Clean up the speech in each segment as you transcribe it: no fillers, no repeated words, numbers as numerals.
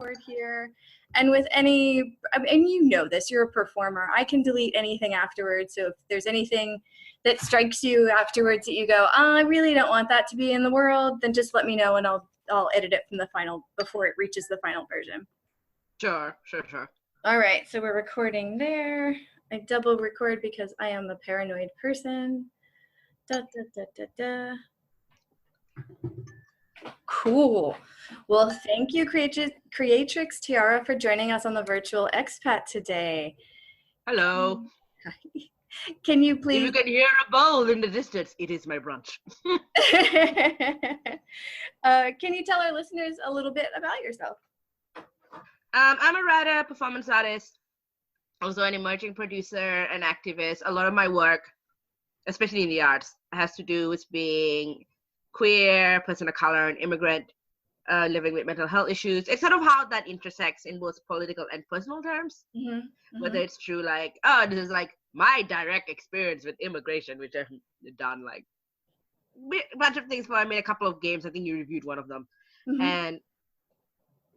record here. And with any, and you know this, you're a performer. I can delete anything afterwards. So if there's anything that strikes you afterwards that you go, oh, I really don't want that to be in the world, then just let me know and I'll edit it from the final before it reaches the final version. Sure. All right, so we're recording there. I double record because I am a paranoid person. Da, da, da, da, da. Cool. Well, thank you, Creatrix Tiara, for joining us on the virtual expat today. Hello. Can you please... If you can hear a bowl in the distance, it is my brunch. Can you tell our listeners a little bit about yourself? I'm a writer, performance artist, also an emerging producer and activist. A lot of my work, especially in the arts, has to do with being queer, person of color, and immigrant, living with mental health issues. It's sort of how that intersects in both political and personal terms. Mm-hmm. Mm-hmm. Whether it's true, like, oh, this is like my direct experience with immigration, which I've done like a bunch of things for. I made a couple of games. I think you reviewed one of them. Mm-hmm. And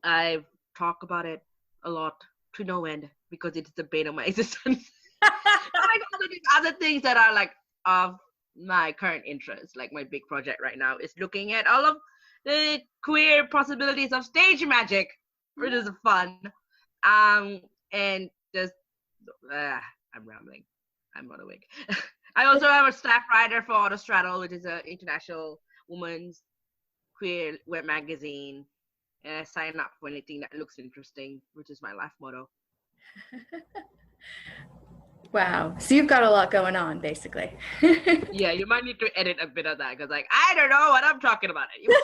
I've talked about it a lot to no end because it's the bane of my existence. Like all these other things that are like of my current interest, like my big project right now is looking at all of the queer possibilities of stage magic, which is fun. And just I'm rambling. I'm not awake. I also am a staff writer for Autostraddle, which is an international women's queer web magazine. And I sign up for anything that looks interesting, which is my life motto. Wow. So you've got a lot going on, basically. Yeah, you might need to edit a bit of that because, like, I don't know what I'm talking about anymore.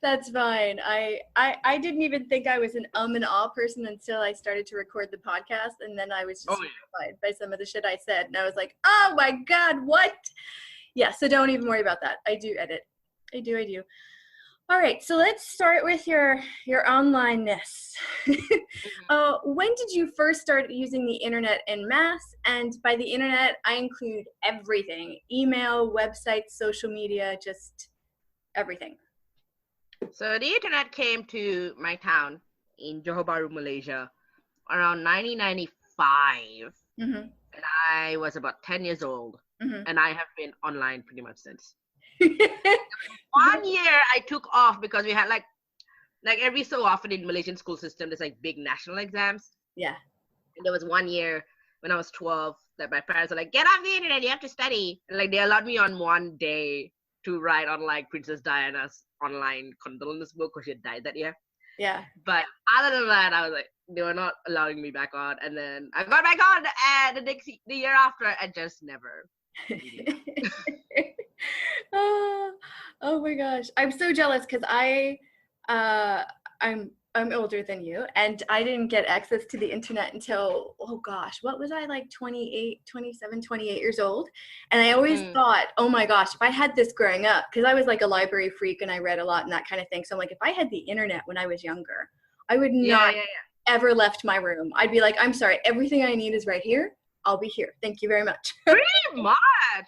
That's fine. I didn't even think I was an and ah person until I started to record the podcast, and then I was just horrified by some of the shit I said, and I was like, oh my God, what? Yeah, so don't even worry about that. I do edit. I do. All right, so let's start with your online-ness. When did you first start using the internet en masse? And by the internet, I include everything: email, websites, social media, just everything. So the internet came to my town in Johor Bahru, Malaysia, around 1995. Mm-hmm. And I was about 10 years old. Mm-hmm. And I have been online pretty much since. 1 year I took off because we had like every so often in Malaysian school system there's like big national exams. Yeah. And there was 1 year when I was 12 that my parents were like, get off the internet, you have to study. And like they allowed me on one day to write on like Princess Diana's online condolence book because she had died that year. Yeah. But other than that, I was like, they were not allowing me back on. And then I got back on and the year after I just never. Oh my gosh, I'm so jealous because I'm older than you, and I didn't get access to the internet until, oh gosh, what was I, like 28 years old? And I always thought, oh my gosh, if I had this growing up, because I was like a library freak and I read a lot and that kind of thing, so I'm like, if I had the internet when I was younger, I would not ever left my room. I'd be like, I'm sorry, everything I need is right here. I'll be here. Thank you very much. Pretty much,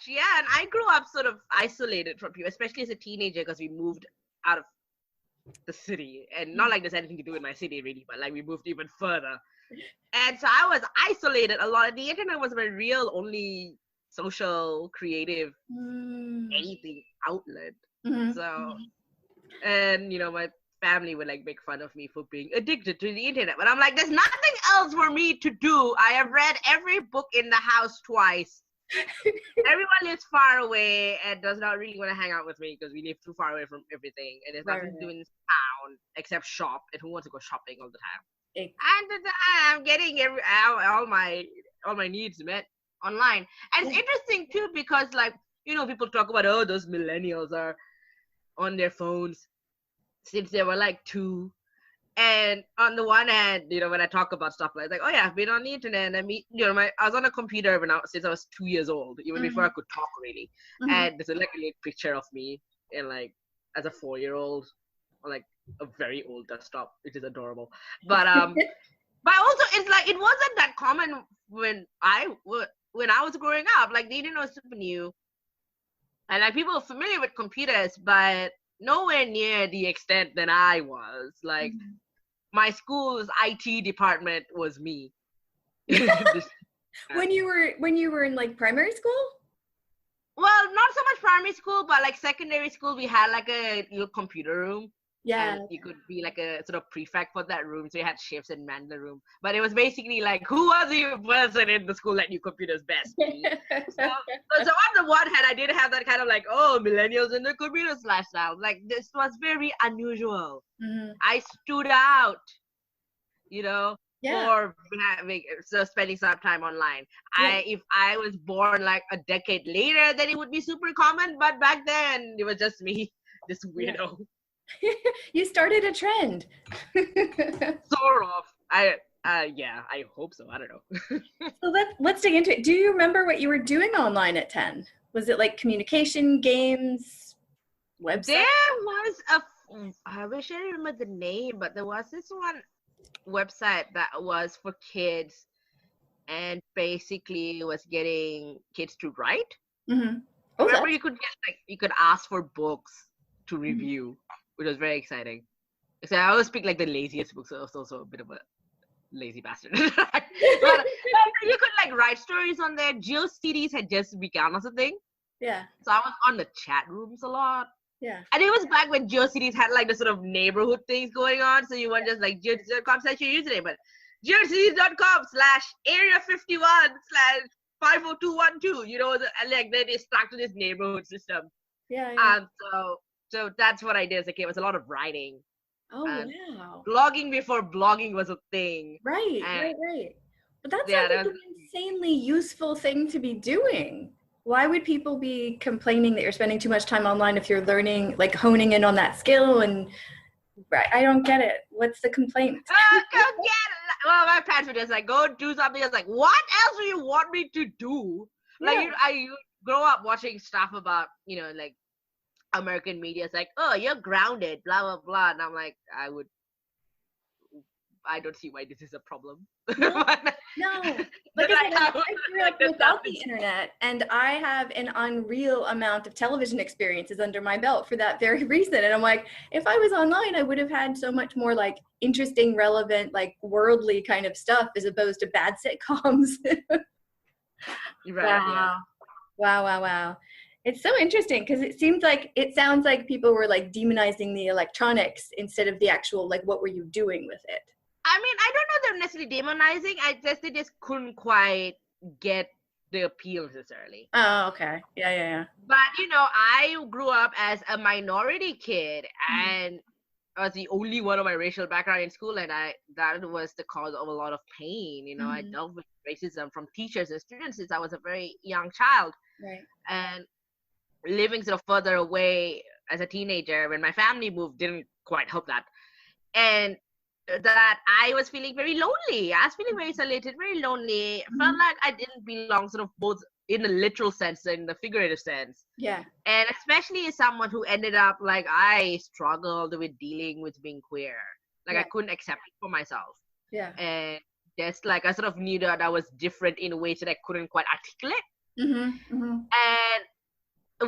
yeah. And I grew up sort of isolated from people, especially as a teenager, because we moved out of the city. And not like there's anything to do with my city, really, but like we moved even further. And so I was isolated a lot. The internet was my real only social, creative, anything outlet. Mm-hmm. So, and, you know, my family would like make fun of me for being addicted to the internet, but I'm like, there's nothing else for me to do. I have read every book in the house twice. Everyone lives far away and does not really want to hang out with me because we live too far away from everything, and there's nothing to do in this town except shop. And who wants to go shopping all the time? And I'm getting all my needs met online. And it's interesting too because, like, you know, people talk about, oh, those millennials are on their phones since they were like 2. And on the one hand, you know, when I talk about stuff like oh yeah, I've been on the internet, and I was on a computer since I was 2 years old, even before I could talk really. And there's like a little picture of me in like as a 4-year-old on like a very old desktop, which is adorable. But but also it's like it wasn't that common when I was growing up. Like the internet was super new, and like people were familiar with computers, but nowhere near the extent that I was. Like my school's IT department was me. When you were in like primary school? Well, not so much primary school, but like secondary school, we had like a little computer room. Yeah. And you could be like a sort of prefect for that room. So you had shifts and man the room. But it was basically like, who was the person in the school that knew computers best? so on the one hand, I did have that kind of like, oh, millennials in the computers lifestyle. Like, this was very unusual. Mm-hmm. I stood out, you know, Yeah. for spending some time online. Yeah. If I was born like a decade later, then it would be super common. But back then, it was just me, this weirdo. Yeah. You started a trend. Sort of. I hope so. I don't know. So let's dig into it. Do you remember what you were doing online at 10? Was it like communication, games, website? There was I wish I remember the name, but there was this one website that was for kids, and basically it was getting kids to write. Mm-hmm. Remember, you could ask for books to review, which was very exciting. So I always pick like the laziest books, so I was also a bit of a lazy bastard. but you could like write stories on there. GeoCities had just begun or something. Yeah. So I was on the chat rooms a lot. Yeah. And it was back when GeoCities had like the sort of neighborhood things going on. So you weren't just like geocities.com/your username, but geocities.com/area51/50212, you know, and like then they stuck to this neighborhood system. Yeah. So that's what I did as a kid. It was a lot of writing. Oh, wow. Blogging before blogging was a thing. Right. But that's like an insanely useful thing to be doing. Why would people be complaining that you're spending too much time online if you're learning, like honing in on that skill? And I don't get it. What's the complaint? Go get it. Well, my parents were just like, go do something. I was like, what else do you want me to do? Like, I grow up watching stuff about, you know, like American media. It's like, oh, you're grounded, blah, blah, blah. And I'm like, I don't see why this is a problem. No. Like I said, I grew up without the internet, and I have an unreal amount of television experiences under my belt for that very reason. And I'm like, if I was online, I would have had so much more like interesting, relevant, like worldly kind of stuff as opposed to bad sitcoms. Right, Wow. It's so interesting because it sounds like people were like demonizing the electronics instead of the actual, like, what were you doing with it? I mean, I don't know them necessarily demonizing. They just couldn't quite get the appeal necessarily. Oh, okay. Yeah. But, you know, I grew up as a minority kid, and I was the only one of my racial background in school, and that was the cause of a lot of pain. You know, I dealt with racism from teachers and students since I was a very young child. Right. And living sort of further away as a teenager when my family moved didn't quite help that. And that I was feeling very lonely. I was feeling very isolated, very lonely. Felt like I didn't belong, sort of both in the literal sense and in the figurative sense. Yeah. And especially as someone who ended up, like, I struggled with dealing with being queer. Like, I couldn't accept it for myself. Yeah. And just like, I sort of knew that I was different in ways that I couldn't quite articulate. And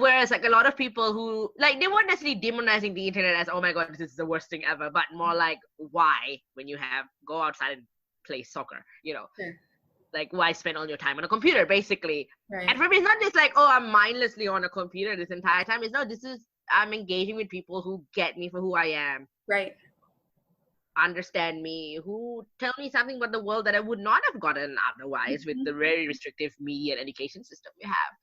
whereas like a lot of people who, like, they weren't necessarily demonizing the internet as, oh my god, this is the worst thing ever, but more like, why, when you go outside and play soccer, you know? Sure. Like, why spend all your time on a computer, basically? Right. And for me, it's not just like, oh, I'm mindlessly on a computer this entire time. It's no, I'm engaging with people who get me for who I am. Right. Understand me, who tell me something about the world that I would not have gotten otherwise with the very restrictive media and education system we have.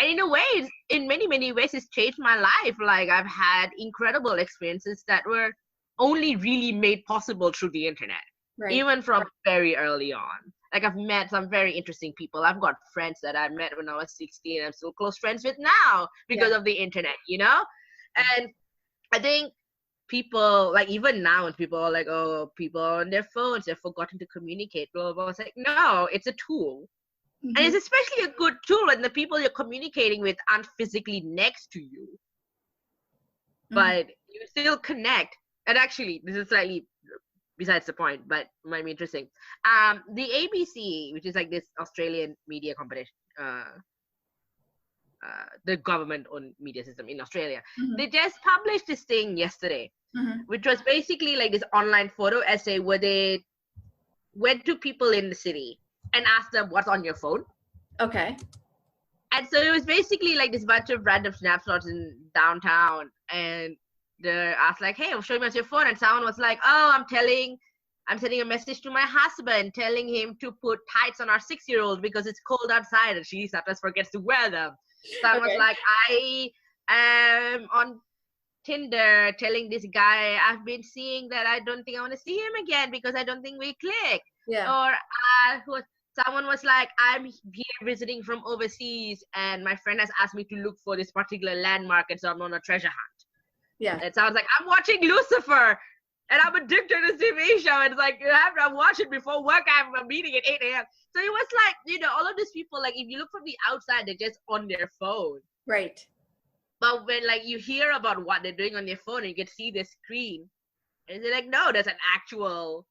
And in a way, in many, many ways, it's changed my life. Like, I've had incredible experiences that were only really made possible through the internet, even from very early on. Like, I've met some very interesting people. I've got friends that I met when I was 16 and I'm still close friends with now because of the internet, you know? And I think people, like, even now when people are like, oh, people on their phones, they've forgotten to communicate, blah, blah, blah. It's like, no, it's a tool. And it's especially a good tool when the people you're communicating with aren't physically next to you. But you still connect. And actually, this is slightly besides the point, but might be interesting. The ABC, which is like this Australian media competition, the government-owned media system in Australia. Mm-hmm. They just published this thing yesterday, mm-hmm. which was basically like this online photo essay where they went to people in the city and asked them what's on your phone. Okay. And so it was basically like this bunch of random snapshots in downtown, and they asked like, hey, show me what's your phone. And someone was like, oh, I'm sending a message to my husband telling him to put tights on our 6-year-old because it's cold outside and she sometimes forgets to wear them. Someone was like, I am on Tinder telling this guy I've been seeing that I don't think I want to see him again because I don't think we click. Yeah. Or someone was like, I'm here visiting from overseas and my friend has asked me to look for this particular landmark and so I'm on a treasure hunt. Yeah. And sounds like, I'm watching Lucifer and I'm addicted to this TV show. And it's like, you have to watch it before work. I have a meeting at 8 a.m. So it was like, you know, all of these people, like if you look from the outside, they're just on their phone. Right. But when like you hear about what they're doing on their phone and you can see the screen, and they're like, no, there's an actual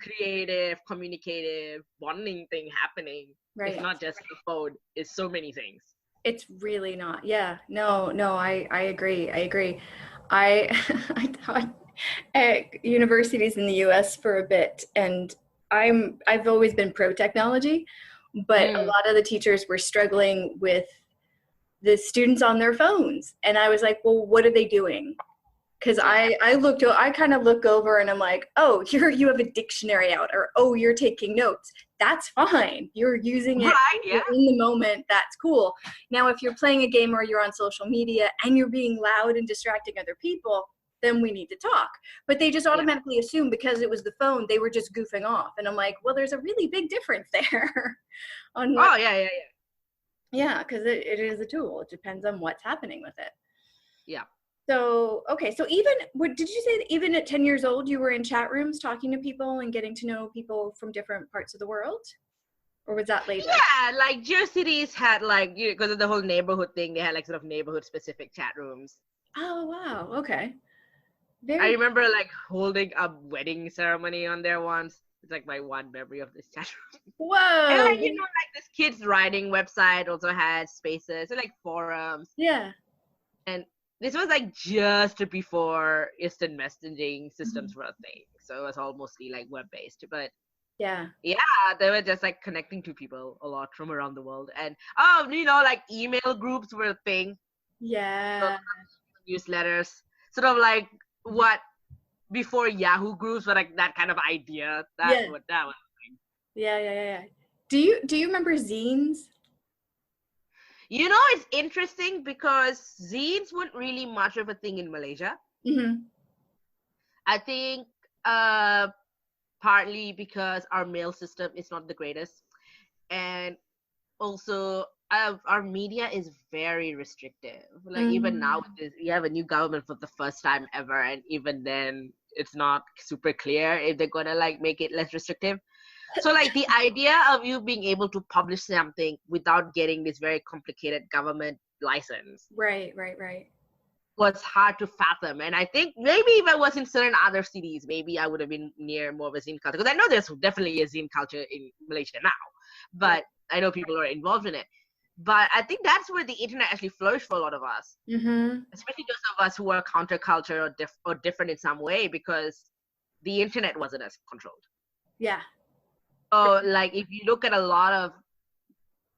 creative, communicative, bonding thing happening. Right. It's not just the phone. It's so many things. It's really not. Yeah. No, I agree. I taught at universities in the US for a bit, and I've always been pro technology, but a lot of the teachers were struggling with the students on their phones. And I was like, well, what are they doing? Because I kind of look over and I'm like, oh, you have a dictionary out, or oh, you're taking notes. That's fine. You're using it in the moment. That's cool. Now, if you're playing a game or you're on social media and you're being loud and distracting other people, then we need to talk. But they just automatically assume because it was the phone, they were just goofing off. And I'm like, well, there's a really big difference there. Yeah, because it is a tool. It depends on what's happening with it. Yeah. So, okay. So did you say that even at 10 years old, you were in chat rooms talking to people and getting to know people from different parts of the world? Or was that later? Yeah, like GeoCities had like, because of the whole neighborhood thing, they had like sort of neighborhood specific chat rooms. Oh, wow. Okay. I remember like holding a wedding ceremony on there once. It's like my one memory of this chat room. Whoa. And like, like this kids writing website also had spaces, so like forums. Yeah. And this was like just before instant messaging systems were a thing. So it was all mostly like web-based. But yeah, they were just like connecting to people a lot from around the world. And like email groups were a thing. Yeah. So, newsletters. Sort of like what before Yahoo groups were like that kind of idea. That's what that was. Yeah. Do you remember zines? You know, it's interesting because zines weren't really much of a thing in Malaysia. I think partly because our mail system is not the greatest. And also our media is very restrictive. Like even now, we have a new government for the first time ever. And even then, it's not super clear if they're going to like make it less restrictive. So like the idea of you being able to publish something without getting this very complicated government license. Right. Was hard to fathom. And I think maybe if I was in certain other cities, maybe I would have been near more of a zine culture. Because I know there's definitely a zine culture in Malaysia now. But I know people are involved in it. But I think that's where the internet actually flourished for a lot of us. Especially those of us who are counterculture or different in some way, because the internet wasn't as controlled. Yeah. So, like, if you look at a lot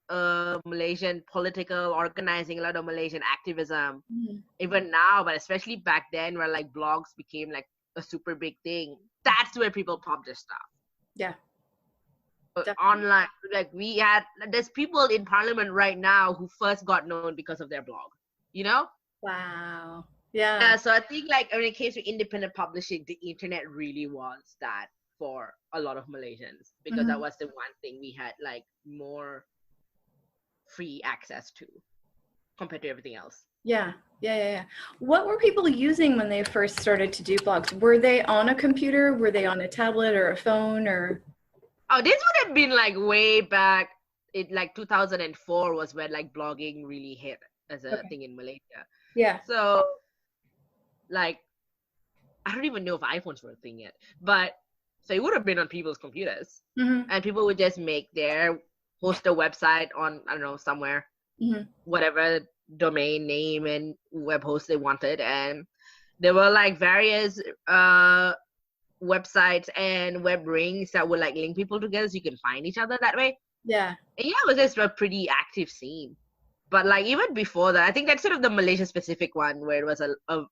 of Malaysian political organizing, a lot of Malaysian activism, even now, but especially back then, where like blogs became like a super big thing, that's where people publish stuff. Yeah. Online, like there's people in parliament right now who first got known because of their blog, you know? Wow. Yeah. So I think like when it came to independent publishing, the internet really was that for a lot of Malaysians, because that was the one thing we had like more free access to compared to everything else. Yeah. What were people using when they first started to do blogs? Were they on a computer? Were they on a tablet or a phone or? Oh, this would have been like way back. It like 2004 was when like blogging really hit as a thing in Malaysia. Yeah. So like, I don't even know if iPhones were a thing yet, but so it would have been on people's computers, and people would just host a website on, I don't know, somewhere, whatever domain name and web host they wanted. And there were like various websites and web rings that would like link people together so you can find each other that way. Yeah. And yeah, it was just a pretty active scene. But like even before that, I think that's sort of the Malaysia specific one where it was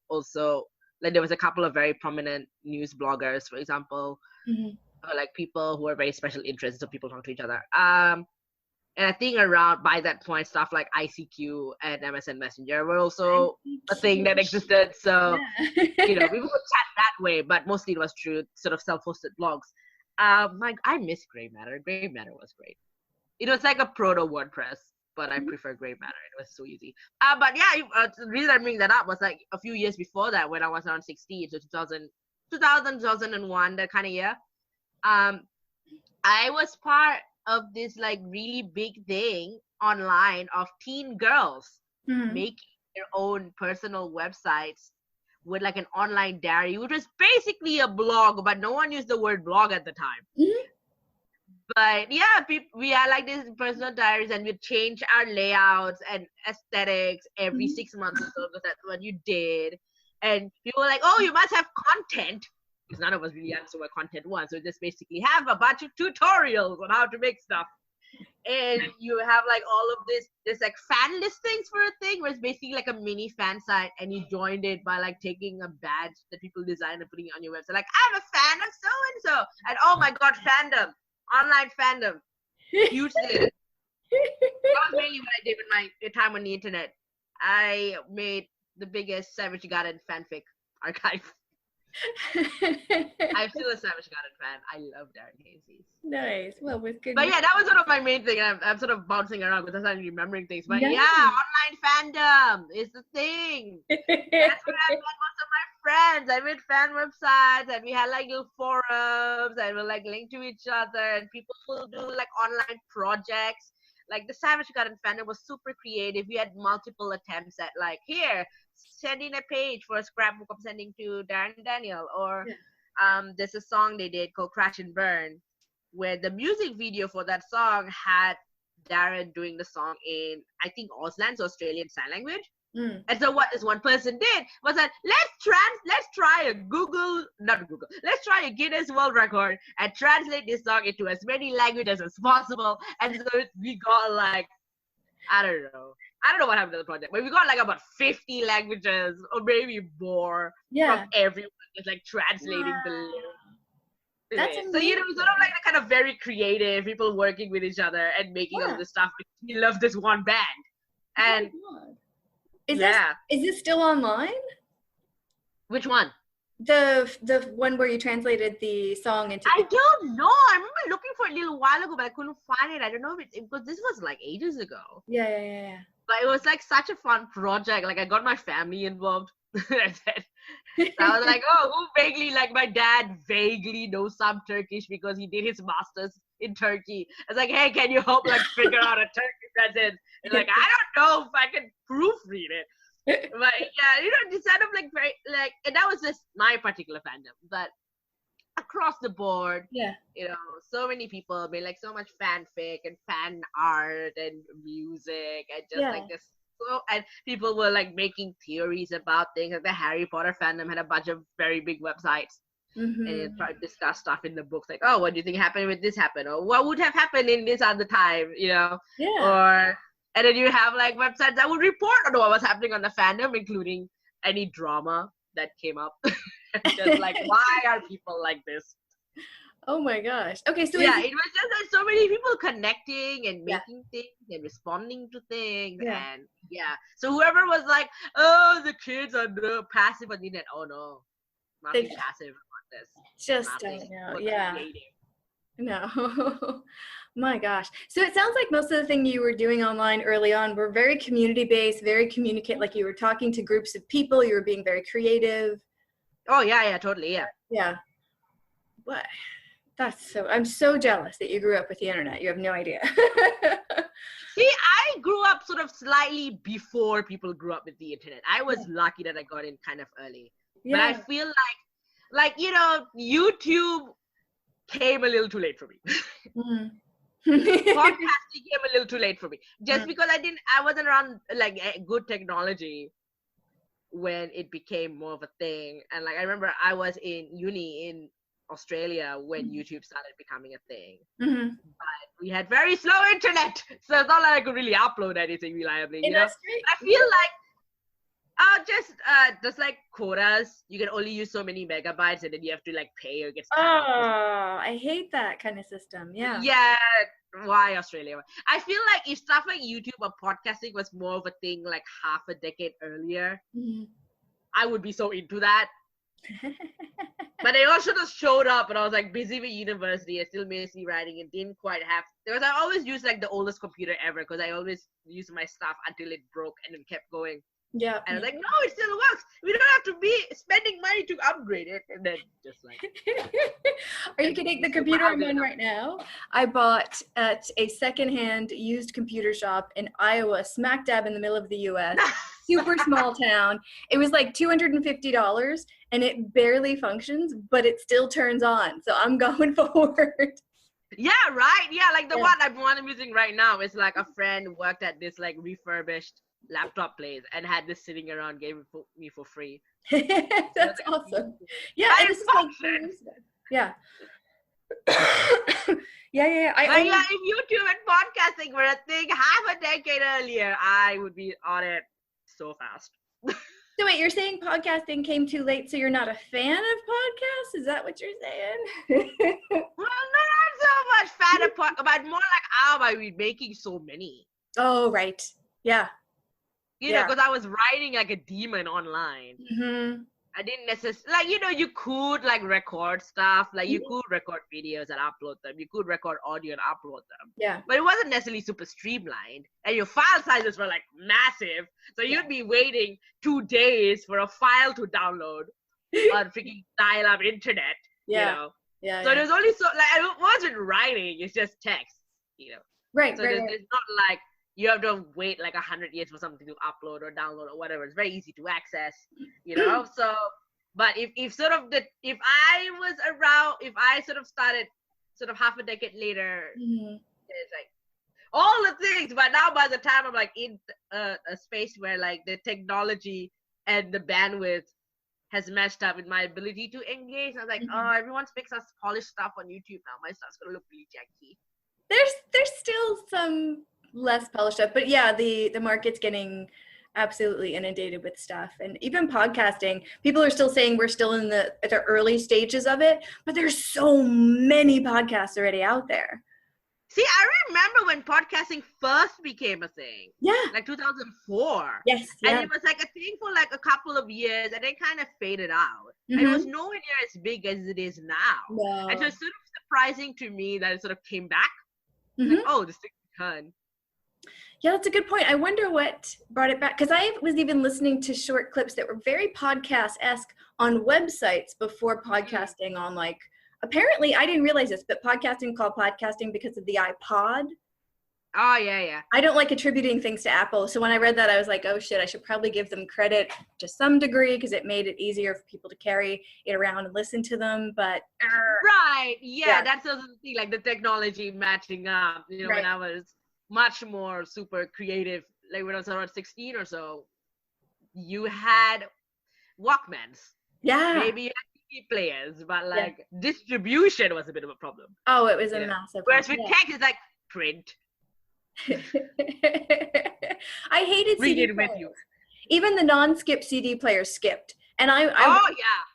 also like there was a couple of very prominent news bloggers, for example, or like people who are very special interests, so people talk to each other. And I think around by that point, stuff like ICQ and MSN Messenger were also a thing that existed. So, you know, people would chat that way, but mostly it was through sort of self-hosted blogs. Like I miss Grey Matter. Grey Matter was great. It was like a proto WordPress, but I prefer Grey Matter. It was so easy. But yeah, the reason I bring that up was like a few years before that when I was around 16, so 2001, that kind of year. I was part of this like really big thing online of teen girls making their own personal websites with like an online diary, which was basically a blog, but no one used the word blog at the time. But yeah, we had like these personal diaries and we'd change our layouts and aesthetics every 6 months or so because that's what you did. And people were like, oh, you must have content. Because none of us really understood what content was. So just basically have a bunch of tutorials on how to make stuff. And you have like all of this like fan listings for a thing where it's basically like a mini fan site and you joined it by like taking a badge that people design and putting it on your website. Like, I'm a fan of so-and-so. And oh my God, fandom. Online fandom. Huge thing. That was mainly what I did with my time on the internet. I made the biggest Savage Garden fanfic archive. I'm still a Savage Garden fan. I love Darren Casey's. Nice. Well, with good. But yeah, that was sort of my main thing. I'm sort of bouncing around because I'm not remembering things. But yeah, online fandom is the thing. That's where I met most of my friends. I made fan websites and we had like little forums and we'll like link to each other and people will do like online projects. Like the Savage Garden fandom was super creative. We had multiple attempts at like, here, send in a page for a scrapbook I'm sending to Darren and Daniel. Or there's a song they did called Crash and Burn, where the music video for that song had Darren doing the song in, I think, Auslan's Australian Sign Language. And so what this one person did was that let's try a Guinness World Record and translate this song into as many languages as possible. And so we got like, I don't know what happened to the project, but we got like about 50 languages or maybe more from everyone just like translating the lyrics. That's amazing. So, you know, sort of like a kind of very creative people working with each other and making all this stuff. We love this one band. And is this still online? Which one? The one where you translated the song into. I don't know. I remember looking for it a little while ago, but I couldn't find it. I don't know if because this was like ages ago. Yeah. But it was like such a fun project. Like I got my family involved. So I was like, oh, who vaguely, like my dad vaguely knows some Turkish because he did his master's in Turkey. I was like, hey, can you help like figure out a Turkish sentence? And like, I don't know if I can proofread it. But yeah, you know, just kind of like very like, and that was just my particular fandom. But across the board, you know, so many people made like so much fanfic and fan art and music and just like this. So, and people were like making theories about things. Like the Harry Potter fandom had a bunch of very big websites. And they tried to discuss stuff in the books, like, oh, what do you think happened with this happened? Or what would have happened in this other time, you know? Or, and then you have like websites that would report on what was happening on the fandom, including any drama that came up. Just like, why are people like this? Oh my gosh. Okay, so yeah, it was just like so many people connecting and making things and responding to things. And so whoever was like, oh, the kids are passive on the internet. Oh no, nothing passive about this. Just don't know. No. My gosh. So it sounds like most of the things you were doing online early on were very community-based, very like you were talking to groups of people, you were being very creative. Oh, yeah, totally, Yeah. What? I'm so jealous that you grew up with the internet. You have no idea. See, I grew up sort of slightly before people grew up with the internet. I was lucky that I got in kind of early. But I feel like, you know, YouTube came a little too late for me. Podcasting came a little too late for me. Just because I wasn't around like good technology when it became more of a thing. And like I remember I was in uni in Australia when YouTube started becoming a thing. But we had very slow internet, so it's not like I could really upload anything reliably. You know, I feel like just like quotas, you can only use so many megabytes, and then you have to like pay or get. I hate that kind of system. Yeah. Yeah. Why Australia? I feel like if stuff like YouTube or podcasting was more of a thing like half a decade earlier, I would be so into that. But they all should have showed up, and I was like busy with university. I still busy writing and didn't quite have. Because I always used like the oldest computer ever, because I always used my stuff until it broke and then kept going. Yeah. And I was like, no, it still works. We don't have to be spending money to upgrade it. And then just like. Are you kidding? The computer I'm on right now, I bought at a secondhand used computer shop in Iowa, smack dab in the middle of the US. Super small town. It was like $250 and it barely functions, but it still turns on. So I'm going forward. Yeah, right. Yeah, like the one I'm using right now is like a friend worked at this like refurbished laptop place and had this sitting around, gave it me for free. That's awesome. Yeah, and this is like yeah. yeah. If YouTube and podcasting were a thing half a decade earlier, I would be on it so fast. So wait, you're saying podcasting came too late, so you're not a fan of podcasts? Is that what you're saying? Well, not so much fan of podcasts, but more like how are we making so many? Oh, right. Yeah. You know, because I was writing like a demon online. I didn't necessarily, like, you know, you could like record stuff, like you could record videos and upload them. You could record audio and upload them. Yeah. But it wasn't necessarily super streamlined. And your file sizes were like massive. So you'd be waiting 2 days for a file to download on freaking dial-up internet. You know? Yeah. So there's only so, like, it wasn't writing, it's just text, you know? Right, so right. It's not like you have to wait like 100 years for something to upload or download or whatever. It's very easy to access, you know? So, but if I was around, if I sort of started sort of half a decade later, it's like all the things, but now by the time I'm like in a space where like the technology and the bandwidth has matched up with my ability to engage, I was like, oh, everyone makes us polished stuff on YouTube now. My stuff's gonna look really janky. There's still some less polished stuff, but yeah, the market's getting absolutely inundated with stuff. And even podcasting, people are still saying we're still in the early stages of it, but there's so many podcasts already out there. See, I remember when podcasting first became a thing. Yeah. Like 2004. Yes. Yeah. And it was like a thing for like a couple of years and then kind of faded out. And it was nowhere near as big as it is now. No. And so it's sort of surprising to me that it sort of came back. Like, oh, this thing returned. Yeah, that's a good point. I wonder what brought it back. Because I was even listening to short clips that were very podcast-esque on websites before podcasting on like, apparently, I didn't realize this, but podcasting called podcasting because of the iPod. Oh, yeah. I don't like attributing things to Apple. So when I read that, I was like, oh, shit, I should probably give them credit to some degree because it made it easier for people to carry it around and listen to them. But right. Yeah, that's the thing, like the technology matching up. You know, when I was much more super creative, like when I was around 16 or so, you had Walkmans. Yeah. Maybe you had TV players, but like distribution was a bit of a problem. Oh, it was a massive Whereas with text, it's like print. I hated Read CD it players. with you. Even the non-skip CD players skipped. And I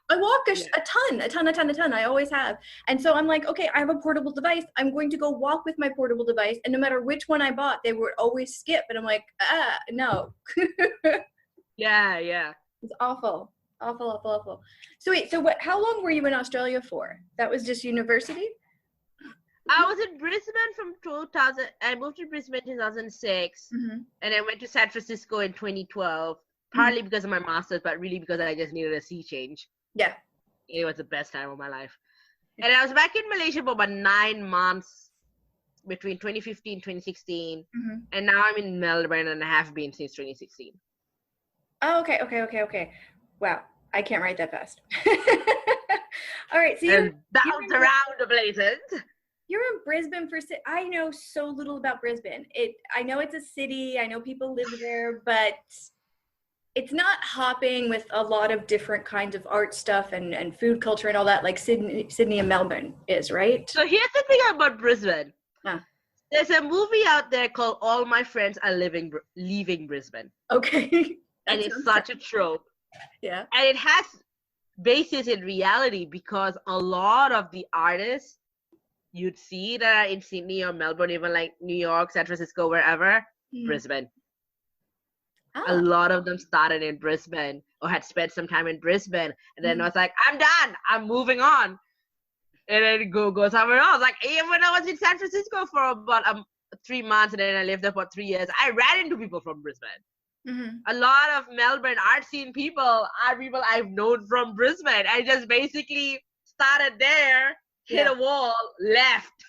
walk a ton. I always have. And so I'm like, okay, I have a portable device. I'm going to go walk with my portable device. And no matter which one I bought, they would always skip. And I'm like, no. Yeah. It's awful. Awful. So wait, how long were you in Australia for? That was just university? I was in Brisbane from 2000. I moved to Brisbane in 2006. And I went to San Francisco in 2012. Partly because of my master's, but really because I just needed a sea change. Yeah. It was the best time of my life. And I was back in Malaysia for about 9 months between 2015 and 2016. And now I'm in Melbourne and I have been since 2016. Oh, okay. Wow. I can't write that fast. All right. So you bounce around the places. you're in Brisbane I know so little about Brisbane. I know it's a city. I know people live there, but it's not hopping with a lot of different kinds of art stuff and food culture and all that like Sydney and Melbourne is, right? So here's the thing about Brisbane. There's a movie out there called All My Friends Are Leaving Brisbane. Okay. And it's such a trope. Yeah. And it has basis in reality because a lot of the artists you'd see that are in Sydney or Melbourne, even like New York, San Francisco, wherever, Brisbane. A lot of them started in Brisbane or had spent some time in Brisbane. And then I was like, I'm done. I'm moving on. And then go somewhere else. Like, even when I was in San Francisco for about 3 months, and then I lived there for 3 years, I ran into people from Brisbane. A lot of Melbourne art scene people are people I've known from Brisbane. I just basically started there, hit a wall, left.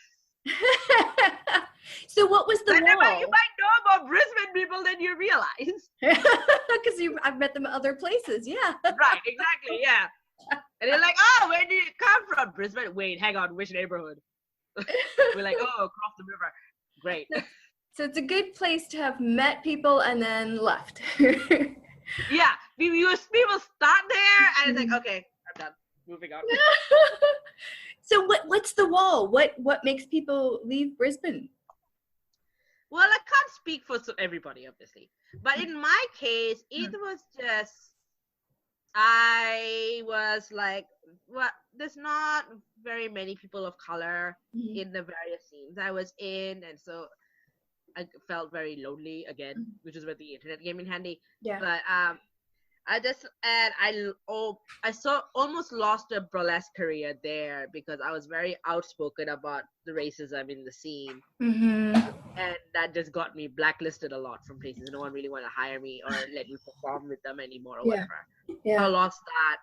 So what was the wall? You might know about Brisbane people than you realize. Because I've met them at other places, yeah. Right, exactly, yeah. And they're like, oh, where do you come from? Brisbane? Wait, hang on, which neighborhood? We're like, oh, across the river. Great. So it's a good place to have met people and then left. Yeah, people start there and it's like, okay, I'm done. Moving on. So what's the wall? What makes people leave Brisbane? Well, I can't speak for everybody, obviously. But in my case, it was just, I was like, well, there's not very many people of color in the various scenes I was in. And so I felt very lonely again, which is where the internet came in handy. Yeah. But I almost lost a burlesque career there because I was very outspoken about the racism in the scene. And that just got me blacklisted a lot from places. No one really wanted to hire me or let me perform with them anymore or whatever. Yeah. So I lost that.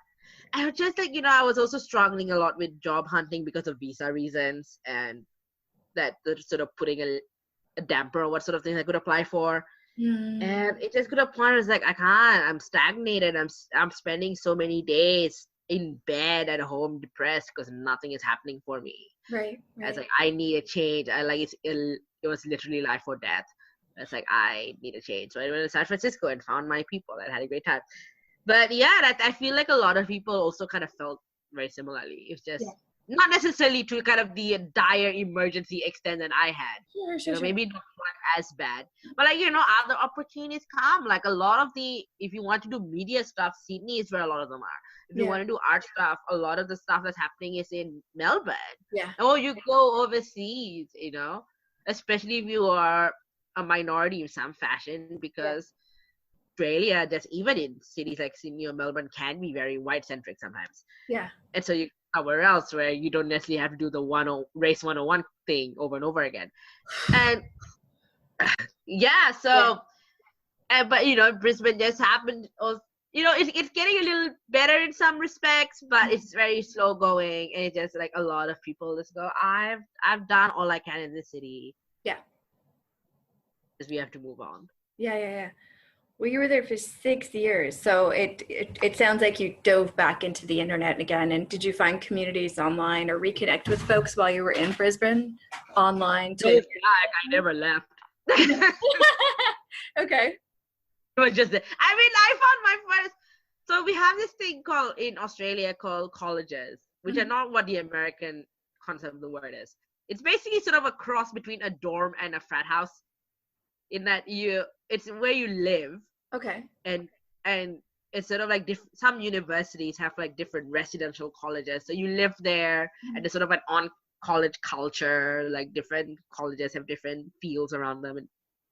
I was just like, I was also struggling a lot with job hunting because of visa reasons and that sort of putting a damper on what sort of things I could apply for. And it just got to a point where it's like, I can't, I'm stagnated. I'm spending so many days in bed at home depressed because nothing is happening for me. Right. I was like, I need a change. It was literally life or death. It's like, I need a change. So I went to San Francisco and found my people and had a great time. But yeah, I feel like a lot of people also kind of felt very similarly. It's just not necessarily to kind of the dire emergency extent that I had. Sure. Maybe not as bad. But other opportunities come. Like a lot of if you want to do media stuff, Sydney is where a lot of them are. If you want to do art stuff, a lot of the stuff that's happening is in Melbourne. Yeah. Or you go overseas, especially if you are a minority in some fashion, because Australia, just even in cities like Sydney or Melbourne, can be very white-centric sometimes. Yeah. And so you somewhere else where you don't necessarily have to do the race 101 thing over and over again. And but Brisbane just happened. It's getting a little better in some respects, but it's very slow going, and it's just like a lot of people just go, I've done all I can in this city. Yeah. Because we have to move on. Yeah. Well, you were there for 6 years, so it sounds like you dove back into the internet again. And did you find communities online or reconnect with folks while you were in Brisbane online? I never left. Okay. It was just, I found my first. So we have this thing in Australia called colleges, which are not what the American concept of the word is. It's basically sort of a cross between a dorm and a frat house, in that it's where you live. Okay. And it's sort of like some universities have like different residential colleges. So you live there and there's sort of an on-college culture, like different colleges have different fields around them and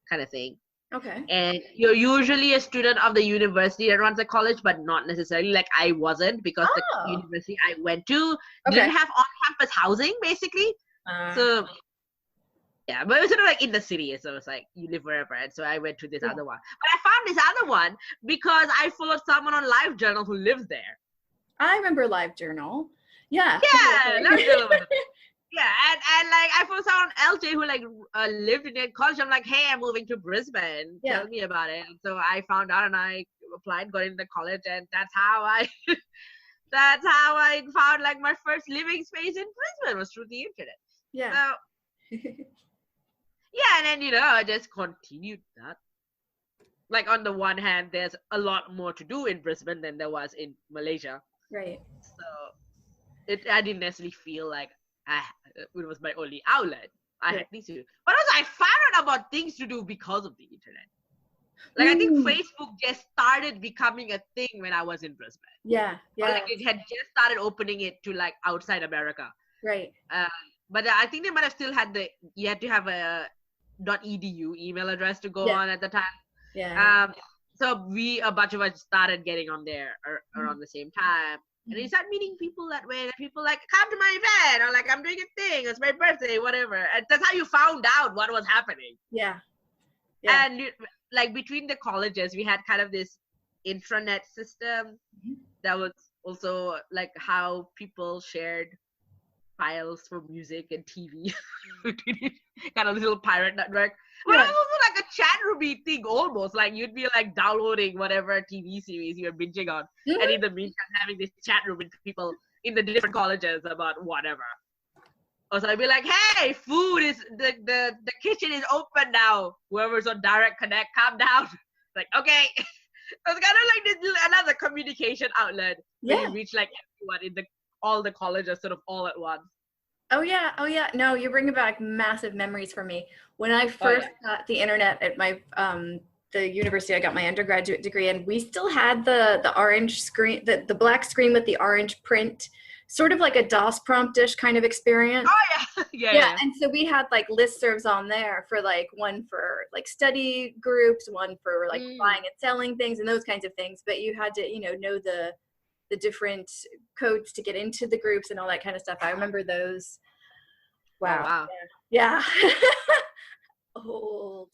kind of thing. Okay. And you're usually a student of the university that runs a college, but not necessarily. Like I wasn't, because the university I went to didn't have on-campus housing, basically. So yeah, but it was sort of like in the city, so it's like you live wherever. And so I went to this other one. But I found this other one because I followed someone on LiveJournal who lives there. I remember LiveJournal. Yeah. Yeah, LiveJournal. Yeah, and like I followed someone LJ who like lived in college. I'm like, hey, I'm moving to Brisbane. Yeah. Tell me about it. And so I found out and I applied, got into college, and that's how I found like my first living space in Brisbane was through the internet. Yeah. So, yeah, and then, you know, I just continued that. Like, on the one hand, there's a lot more to do in Brisbane than there was in Malaysia. Right. So I didn't necessarily feel like it was my only outlet. I had things to do. But also, I found out about things to do because of the internet. Like, I think Facebook just started becoming a thing when I was in Brisbane. Yeah, yeah. Or like, it had just started opening it to, like, outside America. Right. But I think they might have still had you had to have a .edu email address to go on at the time. Yeah. So a bunch of us started getting on there around the same time. And you start meeting people that way. And people like, come to my event, or like, I'm doing a thing, it's my birthday, whatever. And that's how you found out what was happening. Yeah. And like, between the colleges, we had kind of this intranet system that was also like how people shared files for music and TV. Kind of little pirate network. But it was also like a chat roomy thing almost. Like, you'd be like downloading whatever TV series you're binging on. And in the meantime, having this chat room with people in the different colleges about whatever. Or so I'd be like, hey, food is, the kitchen is open now. Whoever's on Direct Connect, calm down. Like, okay. It was kind of like this another communication outlet. Where you reach like everyone in all the colleges sort of all at once. Oh yeah. No, you're bringing back massive memories for me. When I first got the internet at my the university I got my undergraduate degree in, we still had the orange screen, the black screen with the orange print, sort of like a DOS prompt-ish kind of experience. Oh yeah. And so we had like listservs on there for like one for like study groups, one for like buying and selling things and those kinds of things. But you had to, know the different codes to get into the groups and all that kind of stuff. I remember those. Wow. Oh, wow. Yeah. Old.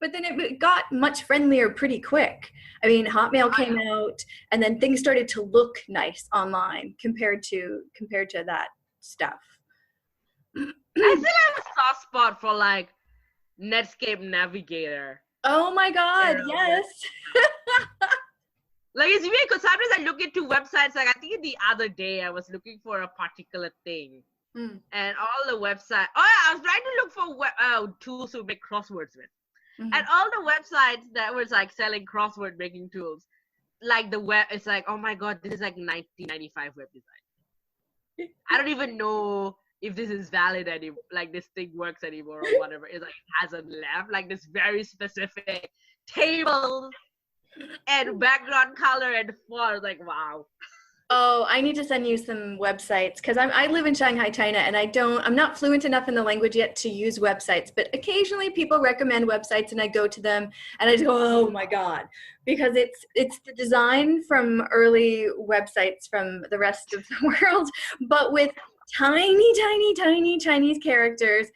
But then it got much friendlier pretty quick. I mean, Hotmail came out, and then things started to look nice online compared to that stuff. I still have a soft spot for like Netscape Navigator. Oh my God, yes. Like, it's weird because sometimes I look into websites, like I think the other day I was looking for a particular thing. And all the websites, I was trying to look for tools to make crosswords with. And all the websites that was like selling crossword making tools, like it's like, oh my God, this is like 1995 web design. I don't even know if this is valid anymore, like this thing works anymore or whatever. It's like, it hasn't left, like this very specific tables and background color and font. Like, wow. Oh, I need to send you some websites because I live in Shanghai, China, and I'm not fluent enough in the language yet to use websites, but occasionally people recommend websites and I go to them and I just go, oh my God, because it's the design from early websites from the rest of the world, but with tiny Chinese characters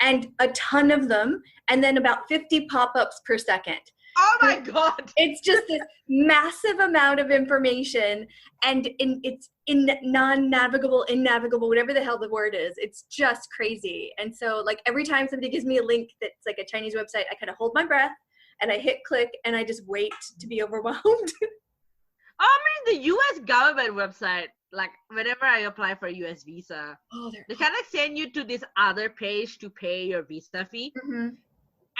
and a ton of them, and then about 50 pop-ups per second. Oh my God. It's just this massive amount of information, and it's non-navigable, innavigable, whatever the hell the word is. It's just crazy. And so like every time somebody gives me a link that's like a Chinese website, I kind of hold my breath and I hit click and I just wait to be overwhelmed. I mean, the US government website, like whenever I apply for a US visa, they kind of send you to this other page to pay your visa fee.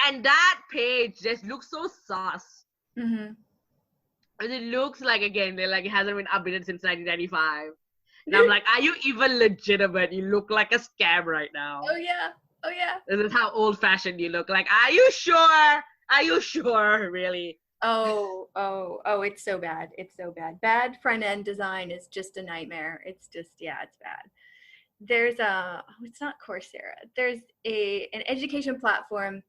And that page just looks so sus. And it looks like, again, it hasn't been updated since 1995. And I'm like, are you even legitimate? You look like a scam right now. Oh yeah. This is how old-fashioned you look. Like, are you sure? Are you sure, really? Oh, it's so bad. It's so bad. Bad front-end design is just a nightmare. It's just, it's bad. There's it's not Coursera. There's an education platform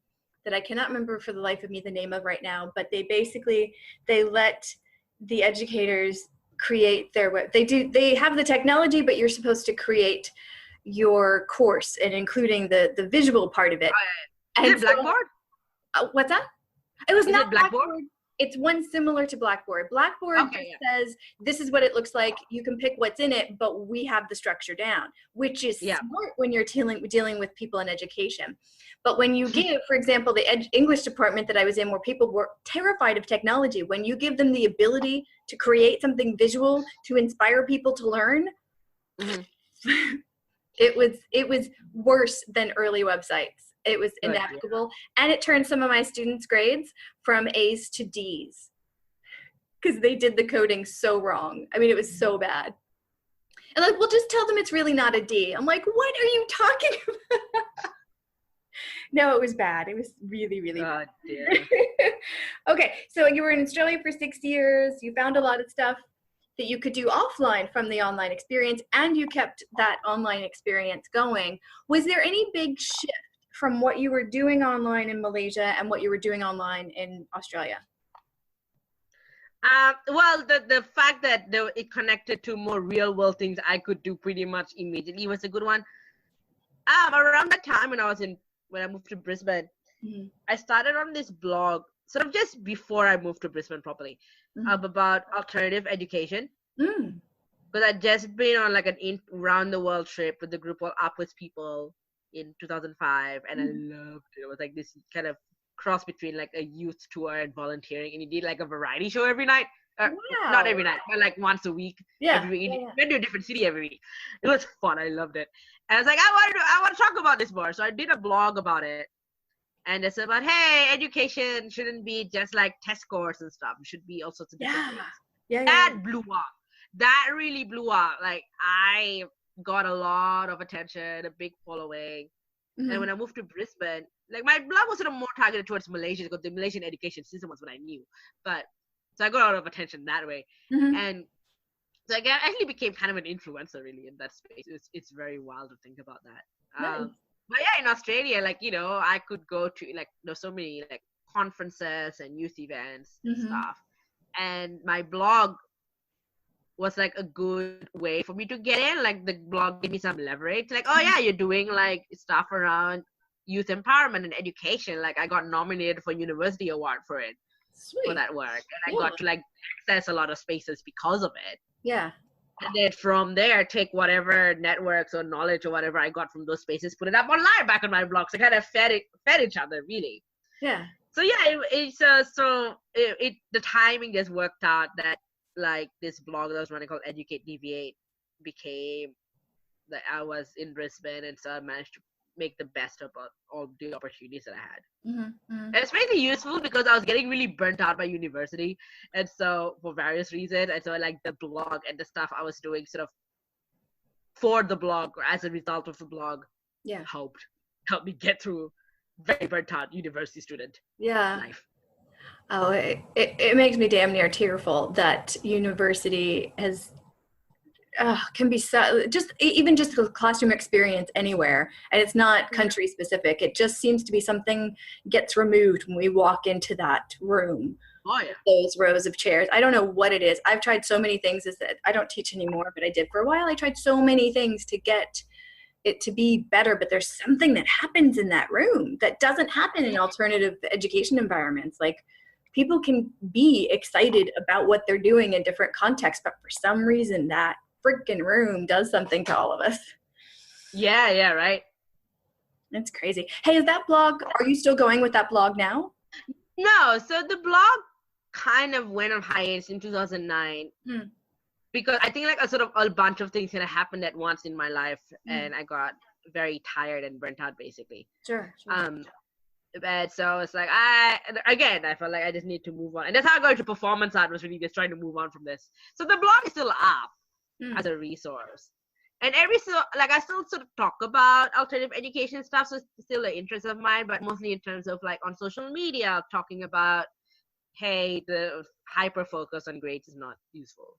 that I cannot remember for the life of me the name of right now, but they let the educators create their web. They have the technology, but you're supposed to create your course and including the visual part of it. Is it Blackboard? What's that? It was not Blackboard. It's one similar to Blackboard. Blackboard says this is what it looks like. You can pick what's in it, but we have the structure down, which is smart when you're dealing with people in education. But when you give, for example, the English department that I was in, where people were terrified of technology, when you give them the ability to create something visual to inspire people to learn, It was worse than early websites. It was inevitable. And it turned some of my students' grades from A's to D's because they did the coding so wrong. I mean, it was so bad. And like, well, just tell them it's really not a D. I'm like, what are you talking about? No, it was bad. It was really, really bad. Okay, so you were in Australia for 6 years. You found a lot of stuff that you could do offline from the online experience, and you kept that online experience going. Was there any big shift from what you were doing online in Malaysia and what you were doing online in Australia? Well, the fact that it connected to more real world things I could do pretty much immediately was a good one. Around that time when I moved to Brisbane, I started on this blog sort of just before I moved to Brisbane properly, about alternative education. Because I'd just been on like an round the world trip with the group called Up With People in 2005, and I loved it. It was like this kind of cross between like a youth tour and volunteering, and you did like a variety show every night. Not every night, but like once a week. Every week. You went to a different city every week. It was fun. I loved it. And I was like, I want to talk about this more. So I did a blog about it. And it's about, hey, education shouldn't be just like test scores and stuff. It should be all sorts of different things. That blew up. That really blew up. Like, I got a lot of attention, a big following. And when I moved to Brisbane, like my blog was sort of more targeted towards Malaysia because the Malaysian education system was what I knew. But so I got a lot of attention that way. And so I actually became kind of an influencer really in that space. It's very wild to think about that. Nice. But yeah, in Australia, like, you know, I could go to like, there's so many like conferences and youth events and stuff. And my blog was like a good way for me to get in. Like the blog gave me some leverage. Like, oh yeah, you're doing like stuff around youth empowerment and education. Like I got nominated for university award for it. Sweet. For that work. And I got to like access a lot of spaces because of it. Yeah. And then from there, take whatever networks or knowledge or whatever I got from those spaces, put it up online back on my blog. So kind of fed each other, really. Yeah. So yeah, the timing just worked out that like this blog that I was running called Educate Deviate became that I was in Brisbane, and so I managed to make the best of all the opportunities that I had. And it's really useful because I was getting really burnt out by university, and so for various reasons, and so like the blog and the stuff I was doing sort of for the blog or as a result of the blog helped me get through very burnt out university student life. Oh, it makes me damn near tearful that university has can be so even just the classroom experience anywhere, and it's not country specific. It just seems to be something gets removed when we walk into that room. Those rows of chairs. I don't know what it is. I've tried so many things. I don't teach anymore, but I did for a while. I tried so many things to get it to be better, but there's something that happens in that room that doesn't happen in alternative education environments. Like, people can be excited about what they're doing in different contexts, but for some reason that freaking room does something to all of us. Yeah, right. It's crazy. Hey, is that blog, are you still going with that blog now? No, so the blog kind of went on hiatus in 2009 because I think like a bunch of things kind of happened at once in my life, and I got very tired and burnt out basically. Sure. But so it's like I felt like I just need to move on, and that's how I got into performance art, was really just trying to move on from this. So the blog is still up as a resource, and I still sort of talk about alternative education stuff, so it's still an interest of mine, but mostly in terms of like on social media, talking about, hey, the hyper focus on grades is not useful.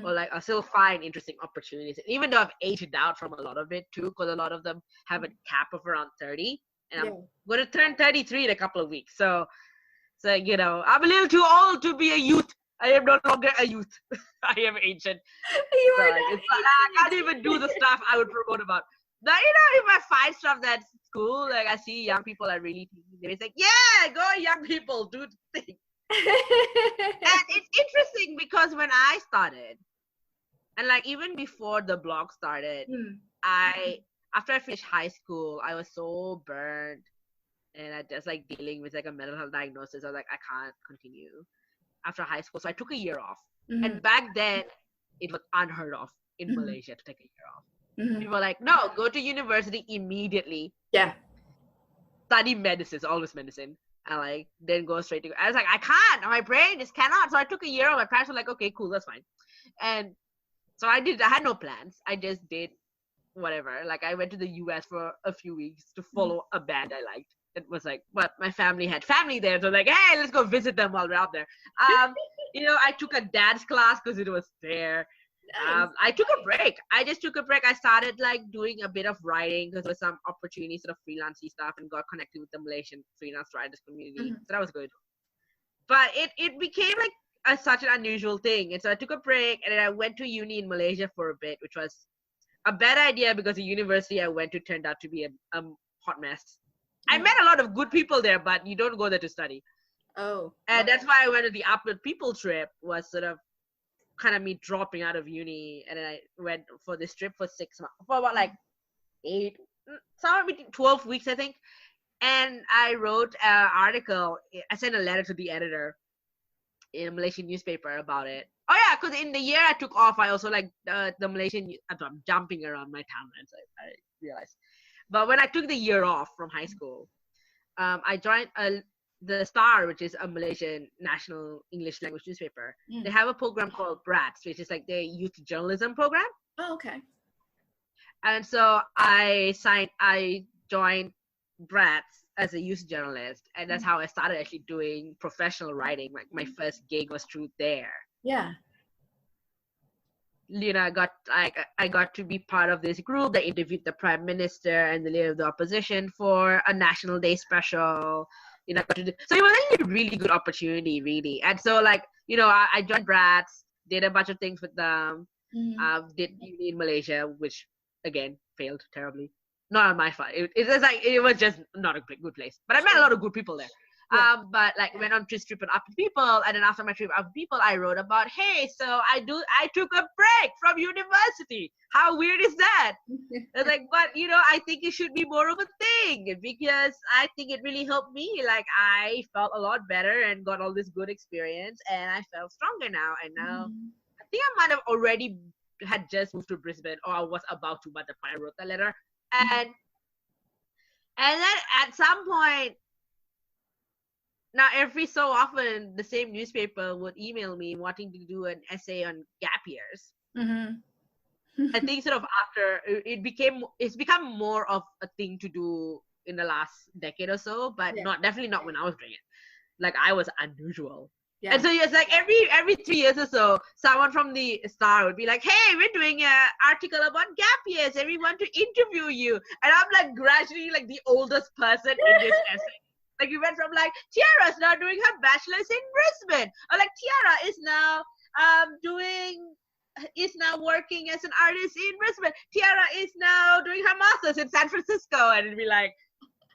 Or like I still find interesting opportunities, and even though I've aged out from a lot of it too, because a lot of them have a cap of around 30. And I'm going to turn 33 in a couple of weeks. So, you know, I'm a little too old to be a youth. I am no longer a youth. I am ancient. I can't even do the stuff I would promote about. Now, you know, if I find stuff that's cool, like I see young people are really teaching, they're like, yeah, go young people, do the thing. And it's interesting because when I started, and like even before the blog started, after I finished high school, I was so burned, and I just like dealing with like a mental health diagnosis. I was like, I can't continue after high school. So I took a year off. And back then, it was unheard of in Malaysia to take a year off. People were like, no, go to university immediately. Yeah. Study medicine, always medicine. And like, then go straight to, I was like, I can't, my brain just cannot. So I took a year off. My parents were like, okay, cool, that's fine. And so I had no plans. I just did whatever. Like I went to the US for a few weeks to follow a band I liked. It was like, but my family had family there. So like, hey, let's go visit them while we're out there. I took a dance class because it was there. Nice. I took a break. I just took a break. I started like doing a bit of writing because there was some opportunities, sort of freelancey stuff, and got connected with the Malaysian freelance writers community. So that was good. But it became like such an unusual thing. And so I took a break and then I went to uni in Malaysia for a bit, which was a bad idea because the university I went to turned out to be a hot mess. I met a lot of good people there, but you don't go there to study. Oh. And that's why I went to the Upward People trip, was sort of kind of me dropping out of uni, and then I went for this trip for 6 months, for about like somewhere between 12 weeks, I think. And I wrote an article. I sent a letter to the editor in a Malaysian newspaper about it. Oh yeah, because in the year I took off, I also like the Malaysian. I'm jumping around my timelines. I realized, but when I took the year off from high school, I joined the Star, which is a Malaysian national English language newspaper. They have a program called BRATS, which is like their youth journalism program. Oh, okay. And so I joined BRATS as a youth journalist, and that's how I started actually doing professional writing. Like my first gig was through there. Yeah. I got to be part of this group that interviewed the prime minister and the leader of the opposition for a National Day special. So it was a really good opportunity, really. And so I joined BRATS, did a bunch of things with them, did uni in Malaysia, which again failed terribly. Not on my fault. It was just not a good place. But I met a lot of good people there. Yeah. But like went on this trip with Up People, and then after my trip with Up People, I wrote about, hey, so I took a break from university. How weird is that? It's like, but I think it should be more of a thing, because I think it really helped me. Like I felt a lot better and got all this good experience, and I felt stronger now. And now I think I might have already had just moved to Brisbane, or I was about to, by the time I wrote the letter. And then at some point, now every so often, the same newspaper would email me wanting to do an essay on gap years. I think sort of after it's become more of a thing to do in the last decade or so, but definitely not when I was doing it. Like I was unusual. Yeah. And so it's like every 3 years or so, someone from the Star would be like, hey, we're doing an article about gap years and we want to interview you. And I'm like gradually like the oldest person in this essay. Like we went from like, Tiara's now doing her bachelor's in Brisbane. Or like Tiara is now working as an artist in Brisbane. Tiara is now doing her master's in San Francisco. And it'd be like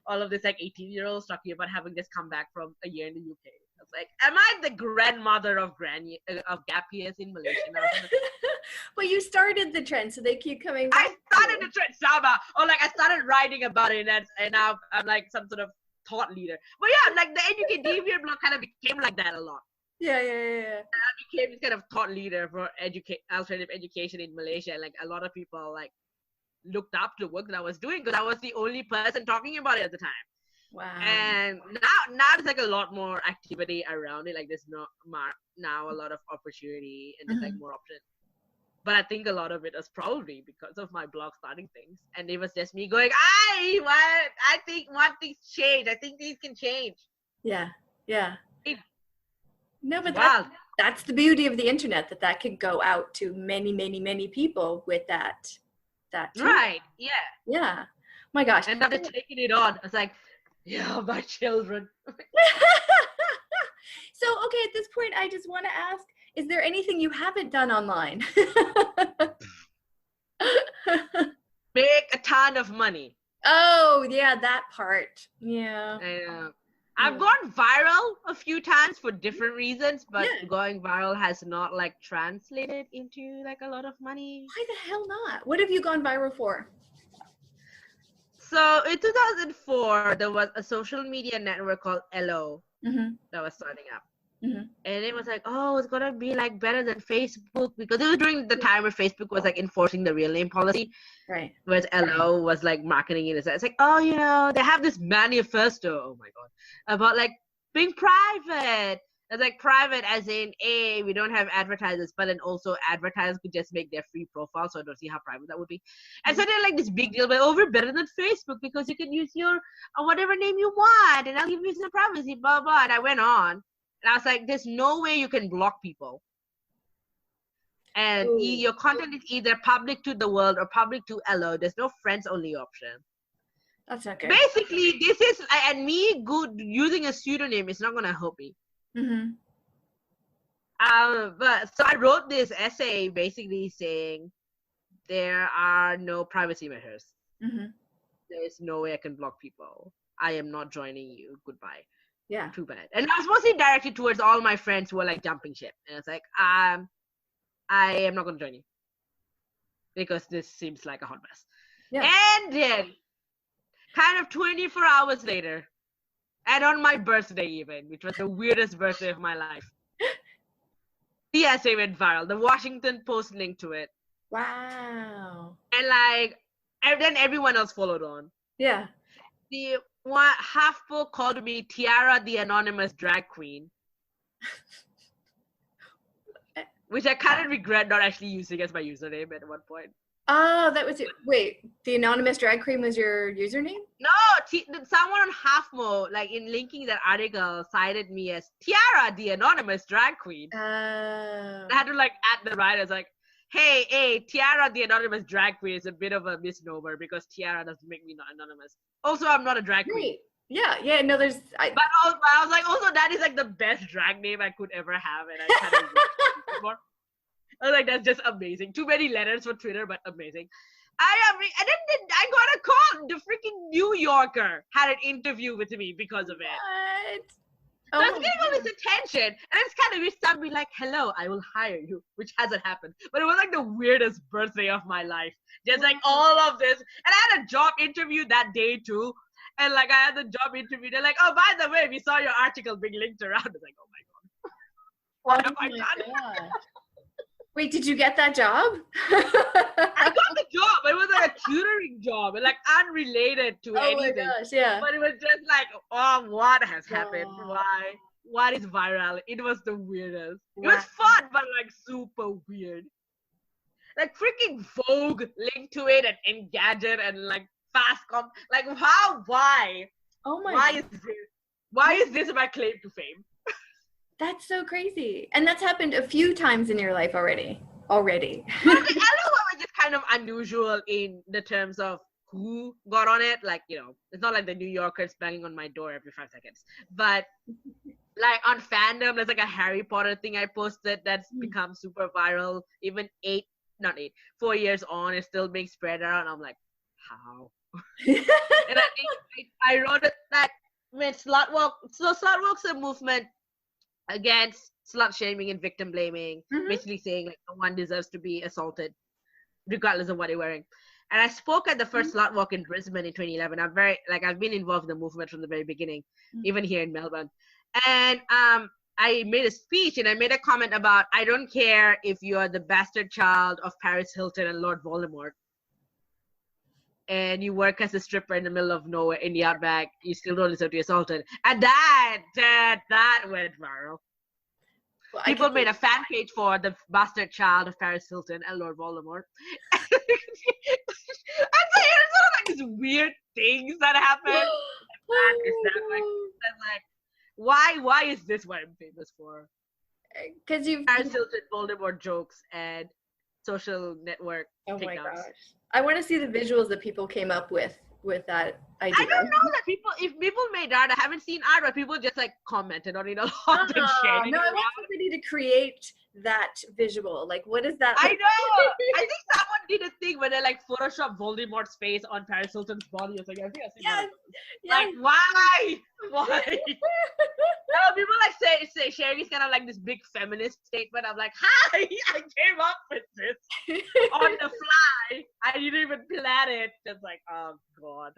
all of this like 18-year-olds talking about having just come back from a year in the UK. It's like, am I the grandmother of gap years in Malaysia? Well, you started the trend, so they keep coming back. I started the trend, Sama. Or like I started writing about it, and now I'm like some sort of thought leader. But yeah, like the Educate Deviant blog kind of became like that a lot. Yeah. And I became this kind of thought leader for alternative education in Malaysia. Like a lot of people like looked up to the work that I was doing because I was the only person talking about it at the time. Wow. And now there's like a lot more activity around it. Like there's now a lot of opportunity and there's like more options. But I think a lot of it was probably because of my blog starting things. And it was just me going, I think one thing's changed. I think these can change. Yeah. No, but that's the beauty of the internet, that can go out to many, many, many people with that too. Right. Yeah. Yeah. My gosh. And after taking it on, it's like, yeah, my children. So, okay, at this point, I just want to ask, is there anything you haven't done online? Make a ton of money. Oh, yeah, that part. Yeah. I know. I've gone viral a few times for different reasons, but going viral has not like translated into like a lot of money. Why the hell not? What have you gone viral for? So in 2004, there was a social media network called LO that was starting up. And it was like, oh, it's gonna be like better than Facebook, because it was during the time where Facebook was like enforcing the real name policy, right? Whereas LO was like marketing it as it's like, oh, you know, they have this manifesto, oh my god, about like being private. It's like private as in we don't have advertisers, but then also advertisers could just make their free profile, so I don't see how private that would be. And so they're like this big deal, but we're better than Facebook because you can use your whatever name you want, and I'll give you some privacy, blah blah. And I went on, and I was like, there's no way you can block people. And your content is either public to the world or public to LO. There's no friends only option. That's okay. Basically, this is, and me using a pseudonym is not gonna help me. But so I wrote this essay basically saying there are no privacy measures. There's no way I can block people. I am not joining you. Goodbye. Yeah. Too bad. And I was mostly directed towards all my friends who were like jumping ship. And it's like, I am not going to join you because this seems like a hot mess. Yeah. And then, kind of 24 hours later, and on my birthday even, which was the weirdest birthday of my life, the essay went viral. The Washington Post linked to it. Wow. And then everyone else followed on. Yeah. The half-book called me Tiara, the anonymous drag queen. Which I kind of regret not actually using as my username at one point. Oh, that was it. Wait, the anonymous drag queen was your username? No, someone on HalfMo, like in linking that article, cited me as Tiara, the anonymous drag queen. I had to like add the writers like, hey, Tiara, the anonymous drag queen is a bit of a misnomer because Tiara doesn't make me not anonymous. Also, I'm not a drag queen. Yeah, no, there's... But I was like, also, that is like the best drag name I could ever have, and I kind of before. I was like, that's just amazing. Too many letters for Twitter, but amazing. And then I got a call. The freaking New Yorker had an interview with me because of it. What? So I was getting all this attention, and it's kind of weird to be like, hello, I will hire you, which hasn't happened. But it was like the weirdest birthday of my life. Just like all of this. And I had a job interview that day too. And like I had the job interview. They're like, oh, by the way, we saw your article being linked around. I was like, oh my god. What have I done? Wait, did you get that job? I got the job. It was like a tutoring job, and like unrelated to anything. Oh my gosh, yeah. But it was just like, oh, what has happened? Why? What is viral? It was the weirdest. It was fun, but like super weird. Like freaking Vogue linked to it, and Engadget, and like Fastcom. Like how? Why? Oh my. Why is this? Why is this my claim to fame? That's so crazy. And that's happened a few times in your life already. But I know it was just kind of unusual in the terms of who got on it. Like, you know, it's not like the New Yorkers banging on my door every 5 seconds. But like on fandom, there's like a Harry Potter thing I posted that's become super viral. Even 4 years on, it's still being spread around. I'm like, how? And I think I wrote it that when Slutwalk, so Slutwalk's a movement against slut shaming and victim blaming, basically saying like no one deserves to be assaulted regardless of what they're wearing. And I spoke at the first slut walk in Brisbane in 2011. I've been involved in the movement from the very beginning, even here in Melbourne. And I made a speech and I made a comment about, I don't care if you are the bastard child of Paris Hilton and Lord Voldemort and you work as a stripper in the middle of nowhere in the outback, you still don't deserve to be assaulted. And that went viral. Well, people made a fan page for the bastard child of Paris Hilton and Lord Voldemort. And so it's sort of like these weird things that happen. Why is this what I'm famous for? Because you've Paris Hilton, Voldemort jokes, and social network. Oh my gosh. I want to see the visuals that people came up with that idea. I don't know that if people made art, I haven't seen art, but people just like commented on it a lot and shared it. No, I want somebody to create that visual. Like, what is that? I know. I think someone did a thing where they like Photoshop Voldemort's face on Paris Hilton's body. I was like, I think I've seen that. Like, why? No, people like say Sherry's kind of like this big feminist statement. I'm like, hi, I came up with this on the fly. I didn't even plan it. It's like, oh god.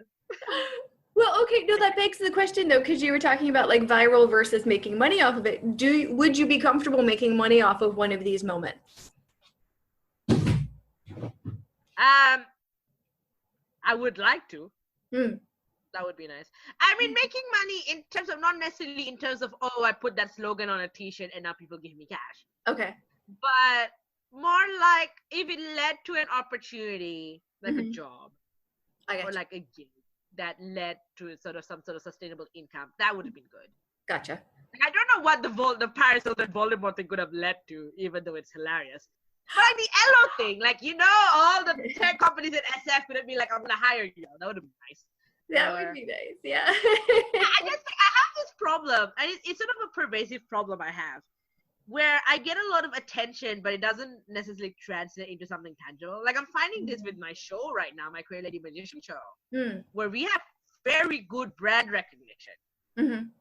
Well, okay, no, that begs the question though, because you were talking about like viral versus making money off of it. Would you be comfortable making money off of one of these moments? I would like to. Hmm. That would be nice. I mean, making money in terms of, not necessarily in terms of, oh, I put that slogan on a t-shirt and now people give me cash. Okay. But more like if it led to an opportunity, like a job or like a gig that led to some sort of sustainable income, that would have been good. Gotcha. Like, I don't know what the Paris Hilton Voldemort thing could have led to, even though it's hilarious. But like the Elo thing, like, you know, all the tech companies at SF could have been like, I'm going to hire you. That would have been nice. That would be nice, yeah. I just think I have this problem, and it's sort of a pervasive problem I have, where I get a lot of attention, but it doesn't necessarily translate into something tangible. Like, I'm finding this with my show right now, my Queer Lady Magician show, where we have very good brand recognition.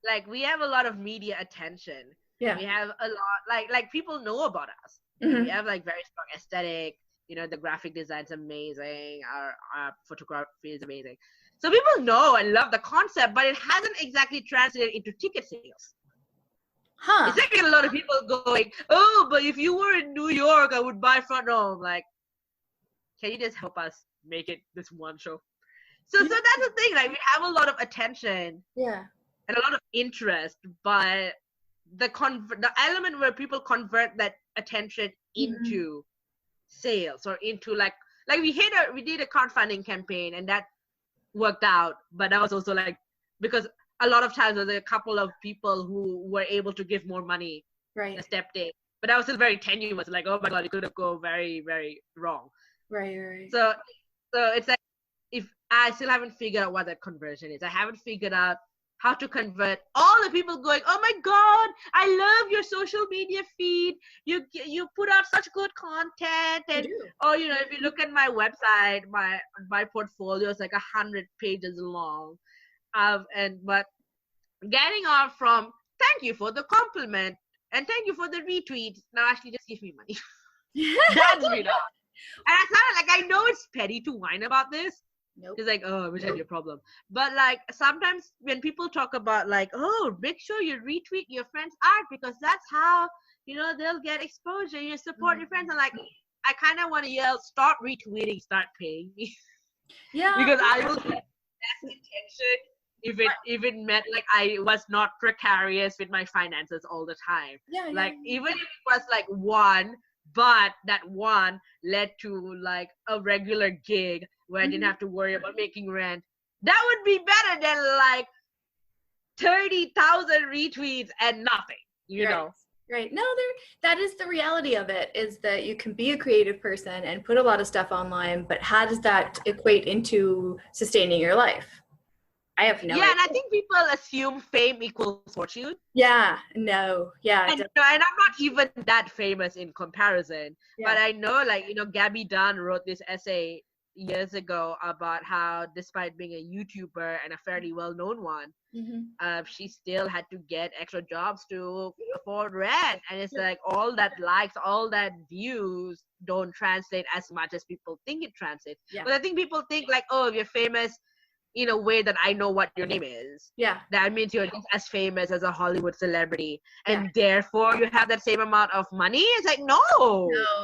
Like, we have a lot of media attention. Yeah. We have a lot, like people know about us. We have like very strong aesthetic. You know, the graphic design's amazing. Our photography is amazing. So people know and love the concept, but it hasn't exactly translated into ticket sales. It's like a lot of people going, oh, but if you were in New York, I would buy front row. I'm like, can you just help us make it this one show? So that's the thing. Like, we have a lot of attention, and a lot of interest, but the element where people convert that attention into sales or into like we did a crowdfunding campaign, and that worked out, but that was also like because a lot of times there were a couple of people who were able to give more money, right, a step day, but that was still very tenuous. Like, oh my god, it could have gone very, very wrong. Right. So it's like, if I still haven't figured out what that conversion is. I haven't figured out how to convert all the people going, oh my god, I love your social media feed. You put out such good content, and or you know, if you look at my website, my portfolio is like 100 pages long, but getting off from thank you for the compliment and thank you for the retweet. Now actually just give me money. That's me now. And I kind of like, I know it's petty to whine about this. Nope. It's like, oh, I wish I had your problem. But like, sometimes when people talk about like, oh, make sure you retweet your friends' art because that's how, you know, they'll get exposure. You support your friends. And like, I kind of want to yell, stop retweeting, start paying me. Yeah. Because I will get less attention if it meant like I was not precarious with my finances all the time. Yeah. Like, even if it was like one, but that one led to like a regular gig where I didn't have to worry about making rent. That would be better than like 30,000 retweets and nothing, you know? Right. No, that is the reality of it, is that you can be a creative person and put a lot of stuff online, but how does that equate into sustaining your life? I have no idea. And I think people assume fame equals fortune. Yeah, no, yeah. And I'm not even that famous in comparison, but I know, like, you know, Gabby Dunn wrote this essay years ago about how, despite being a YouTuber and a fairly well-known one, she still had to get extra jobs to afford rent. And it's like, all that likes, all that views don't translate as much as people think it translates. But I think people think like, oh, if you're famous in a way that I know what your name is, that means you're just as famous as a Hollywood celebrity, and therefore you have that same amount of money. It's like, no,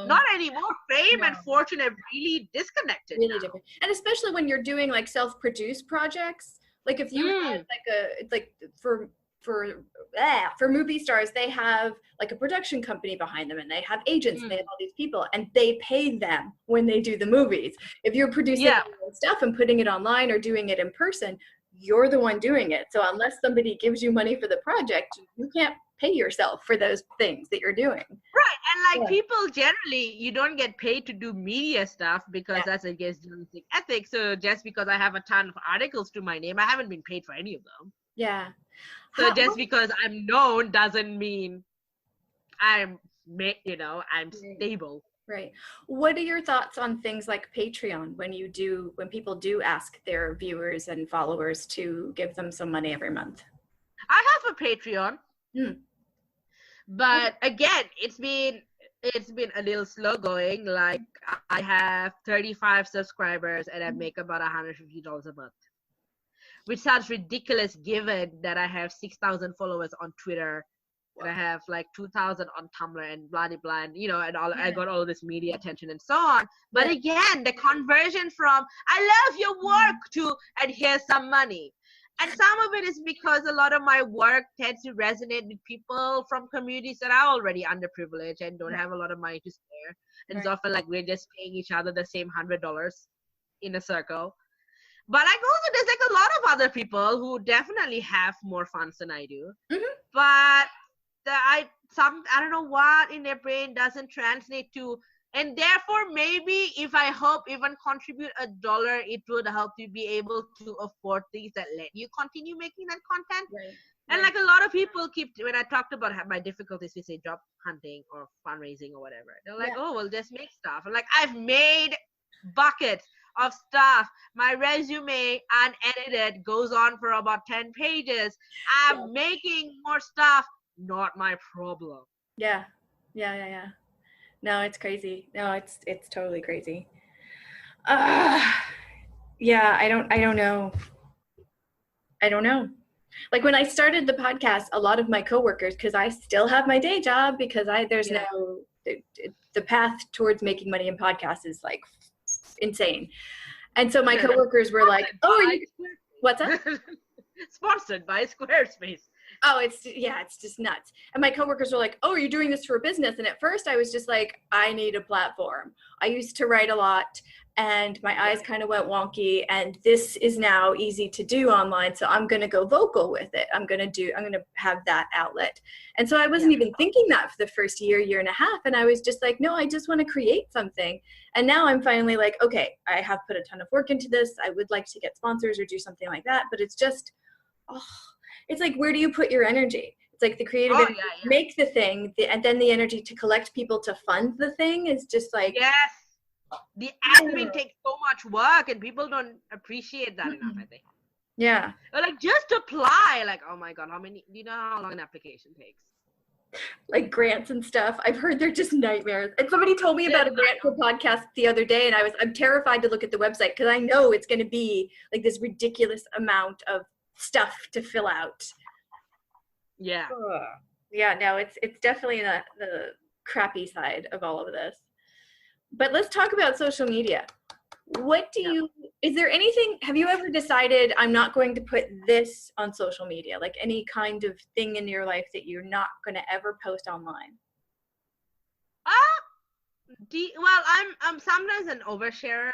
not anymore. Fame and fortune have really disconnected. Really different. And especially when you're doing like self-produced projects, like if you had like for movie stars, they have like a production company behind them, and they have agents, and they have all these people, and they pay them when they do the movies. If you're producing your own stuff and putting it online or doing it in person, you're the one doing it. So unless somebody gives you money for the project, you can't pay yourself for those things that you're doing. Right. And like, people generally, you don't get paid to do media stuff because that's against journalistic ethics. So just because I have a ton of articles to my name, I haven't been paid for any of them. Yeah. So just because I'm known doesn't mean I'm stable. Right. What are your thoughts on things like Patreon when people do ask their viewers and followers to give them some money every month? I have a Patreon. But again, it's been a little slow going. Like, I have 35 subscribers and I make about $150 a month. which sounds ridiculous given that I have 6,000 followers on Twitter. And I have like 2,000 on Tumblr and blah, blah, blah, and, and all, I got all this media attention and so on. But again, the conversion from, I love your work to, and here's some money. And some of it is because a lot of my work tends to resonate with people from communities that are already underprivileged and don't have a lot of money to spare. And it's often like we're just paying each other the same $100 in a circle. But like also there's like a lot of other people who definitely have more funds than I do. But I don't know what in their brain doesn't translate to, and therefore maybe if I help even contribute $1, it would help you be able to afford things that let you continue making that content. And like a lot of people when I talked about my difficulties with say job hunting or fundraising or whatever, they're like, oh well, just make stuff. I'm like, I've made buckets of stuff. My resume unedited goes on for about 10 pages. I'm making more stuff. Not my problem. Yeah. No, it's crazy. No, it's totally crazy. Yeah, I don't know. Like when I started the podcast, a lot of my coworkers, because I still have my day job because there's no the path towards making money in podcasts is like insane. And so my coworkers were like, "Oh, what's that?" Sponsored by Squarespace. Oh, it's just nuts. And my coworkers were like, "Oh, are you doing this for a business?" And at first I was just like, I need a platform. I used to write a lot and my eyes kind of went wonky, and this is now easy to do online. So I'm going to go vocal with it. I'm going to have that outlet. And so I wasn't even thinking that for the first year and a half. And I was just like, no, I just want to create something. And now I'm finally like, okay, I have put a ton of work into this. I would like to get sponsors or do something like that. But it's just, it's like, where do you put your energy? It's like the creative energy, make the thing, and then the energy to collect people to fund the thing is just like. Yes. The admin takes so much work and people don't appreciate that enough, I think. Yeah. But like just apply, like, oh my God, do you know how long an application takes? Like grants and stuff. I've heard they're just nightmares. And somebody told me about a grant for podcast the other day, and I'm terrified to look at the website because I know it's going to be like this ridiculous amount of stuff to fill out. Yeah. Yeah, no, it's definitely the crappy side of all of this. But let's talk about social media. Is there anything, have you ever decided I'm not going to put this on social media? Like any kind of thing in your life that you're not going to ever post online? Well, I'm sometimes an oversharer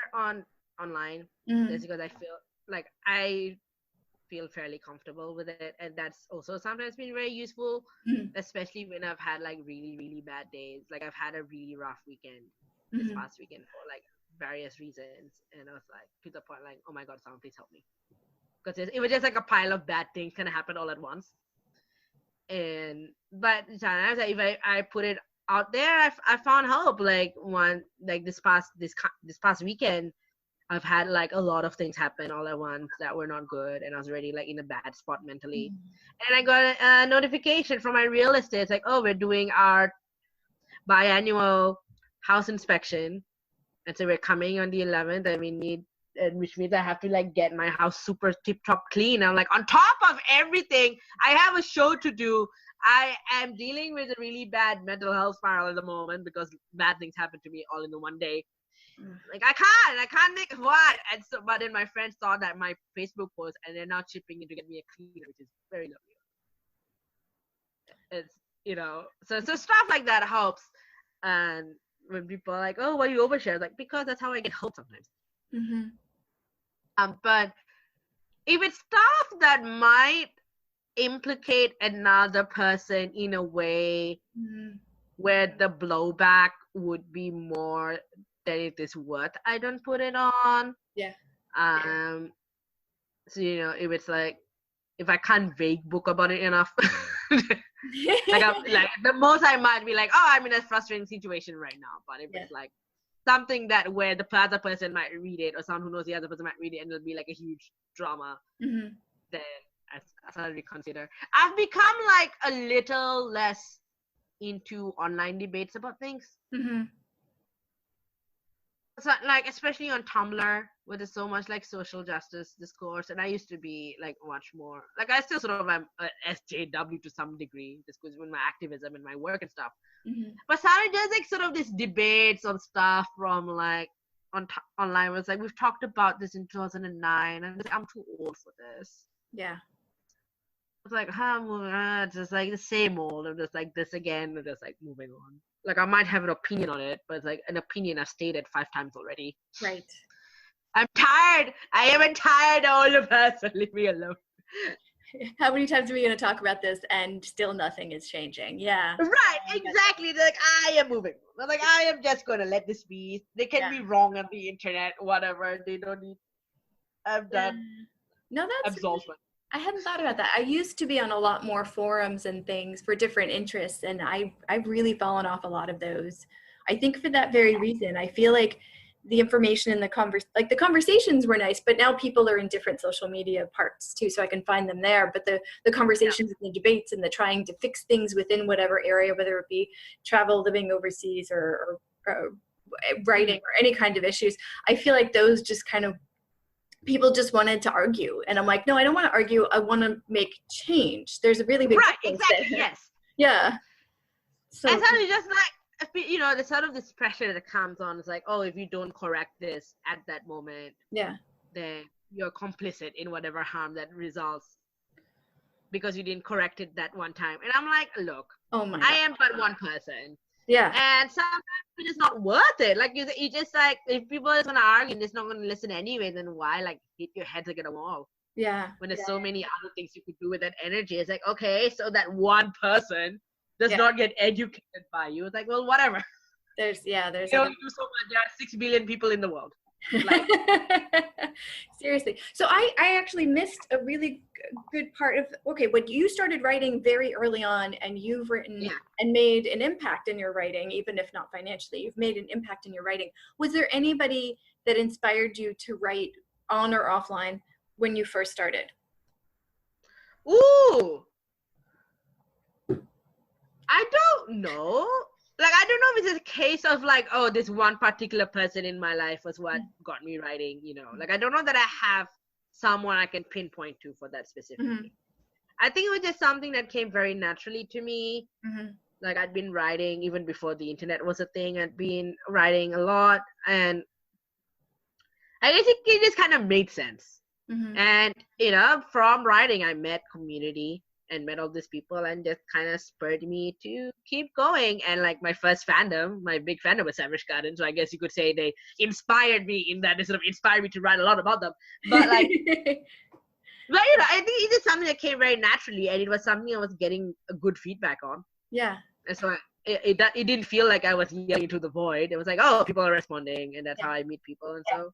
online just because I feel like I feel fairly comfortable with it, and that's also sometimes been very useful, especially when I've had like really, really bad days. Like I've had a really rough weekend this past weekend for like various reasons, and I was like to the point like, oh my God, someone please help me, because it was just like a pile of bad things kind of happened all at once. But sometimes if I put it out there, I found help. Like this past weekend, I've had like a lot of things happen all at once that were not good, and I was already like in a bad spot mentally. And I got a notification from my real estate. It's like, oh, we're doing our biannual house inspection, and so we're coming on the 11th, and which means I have to like get my house super tip-top clean. I'm like, on top of everything, I have a show to do. I am dealing with a really bad mental health spiral at the moment because bad things happen to me all in the one day. Like I can't make what. And so, but then my friends saw that my Facebook post, and they're now chipping in to get me a cleaner, which is very lovely. It's so stuff like that helps. And when people are like, oh, why you overshare? Like, because that's how I get help sometimes. But if it's stuff that might implicate another person in a way where the blowback would be more than it is worth, I don't put it on. So if it's like, if I can't vague book about it enough, like the most I might be like, oh, I'm in a frustrating situation right now. But if it's like something that where the other person might read it, or someone who knows the other person might read it, and it'll be like a huge drama, then I started to consider. I've become like a little less into online debates about things. So, like, especially on Tumblr, where there's so much like social justice discourse, and I used to be like much more like I still sort of am a SJW to some degree, just because with my activism and my work and stuff. But Sarah does like sort of this debates on stuff from like online. Where it's like we've talked about this in 2009, and I'm too old for this. Yeah. It's like, just like the same old. I'm just like this again, and just like moving on. Like I might have an opinion on it, but it's like an opinion I've stated 5 times already. Right. I'm tired. I am a tired older person. Leave me alone. How many times are we going to talk about this and still nothing is changing? Yeah. Right, exactly. Like I am moving. Like I am just going to let this be. They can be wrong on the internet, whatever. They don't need. I'm done. No, that's absolvement. I hadn't thought about that. I used to be on a lot more forums and things for different interests, and I've really fallen off a lot of those. I think for that very reason. I feel like the information in the conversations were nice, but now people are in different social media parts too, so I can find them there. But the conversations and the debates and the trying to fix things within whatever area, whether it be travel, living overseas, or writing, or any kind of issues, I feel like those just kind of people just wanted to argue, and I'm like, no, I don't want to argue. I want to make change. There's a really big difference exactly there. Yes. Yeah. So it's actually just like, you know, the sort of this pressure that comes on is like, oh, if you don't correct this at that moment, then you're complicit in whatever harm that results because you didn't correct it that one time. And I'm like, look, I am but one person. Yeah. And sometimes it's just not worth it. Like you just like, if people are gonna argue and just not gonna listen anyway, then why like hit your head against a wall? Yeah. When there's so many other things you could do with that energy. It's like, okay, so that one person does not get educated by you. It's like, well, whatever. There's you only do so much. There are 6 billion people in the world. Like, seriously. So I actually missed a really good part of, when you started writing very early on, and you've written and made an impact in your writing, even if not financially, you've made an impact in your writing. Was there anybody that inspired you to write on or offline when you first started? Ooh, I don't know. Like, I don't know if it's a case of like, oh, this one particular person in my life was what got me writing, you know. Like, I don't know that I have someone I can pinpoint to for that specifically. I think it was just something that came very naturally to me. Like, I'd been writing even before the internet was a thing. I'd been writing a lot, and I guess it just kind of made sense. And, you know, from writing, I met community and met all these people, and just kind of spurred me to keep going. And like my first fandom, my big fandom was Savage Garden, so I guess you could say they inspired me in that. They sort of inspired me to write a lot about them. But like, but you know, I think it is something that came very naturally, and it was something I was getting a good feedback on. Yeah. And so it didn't feel like I was yelling into the void. It was like, oh, people are responding, and that's how I meet people. And so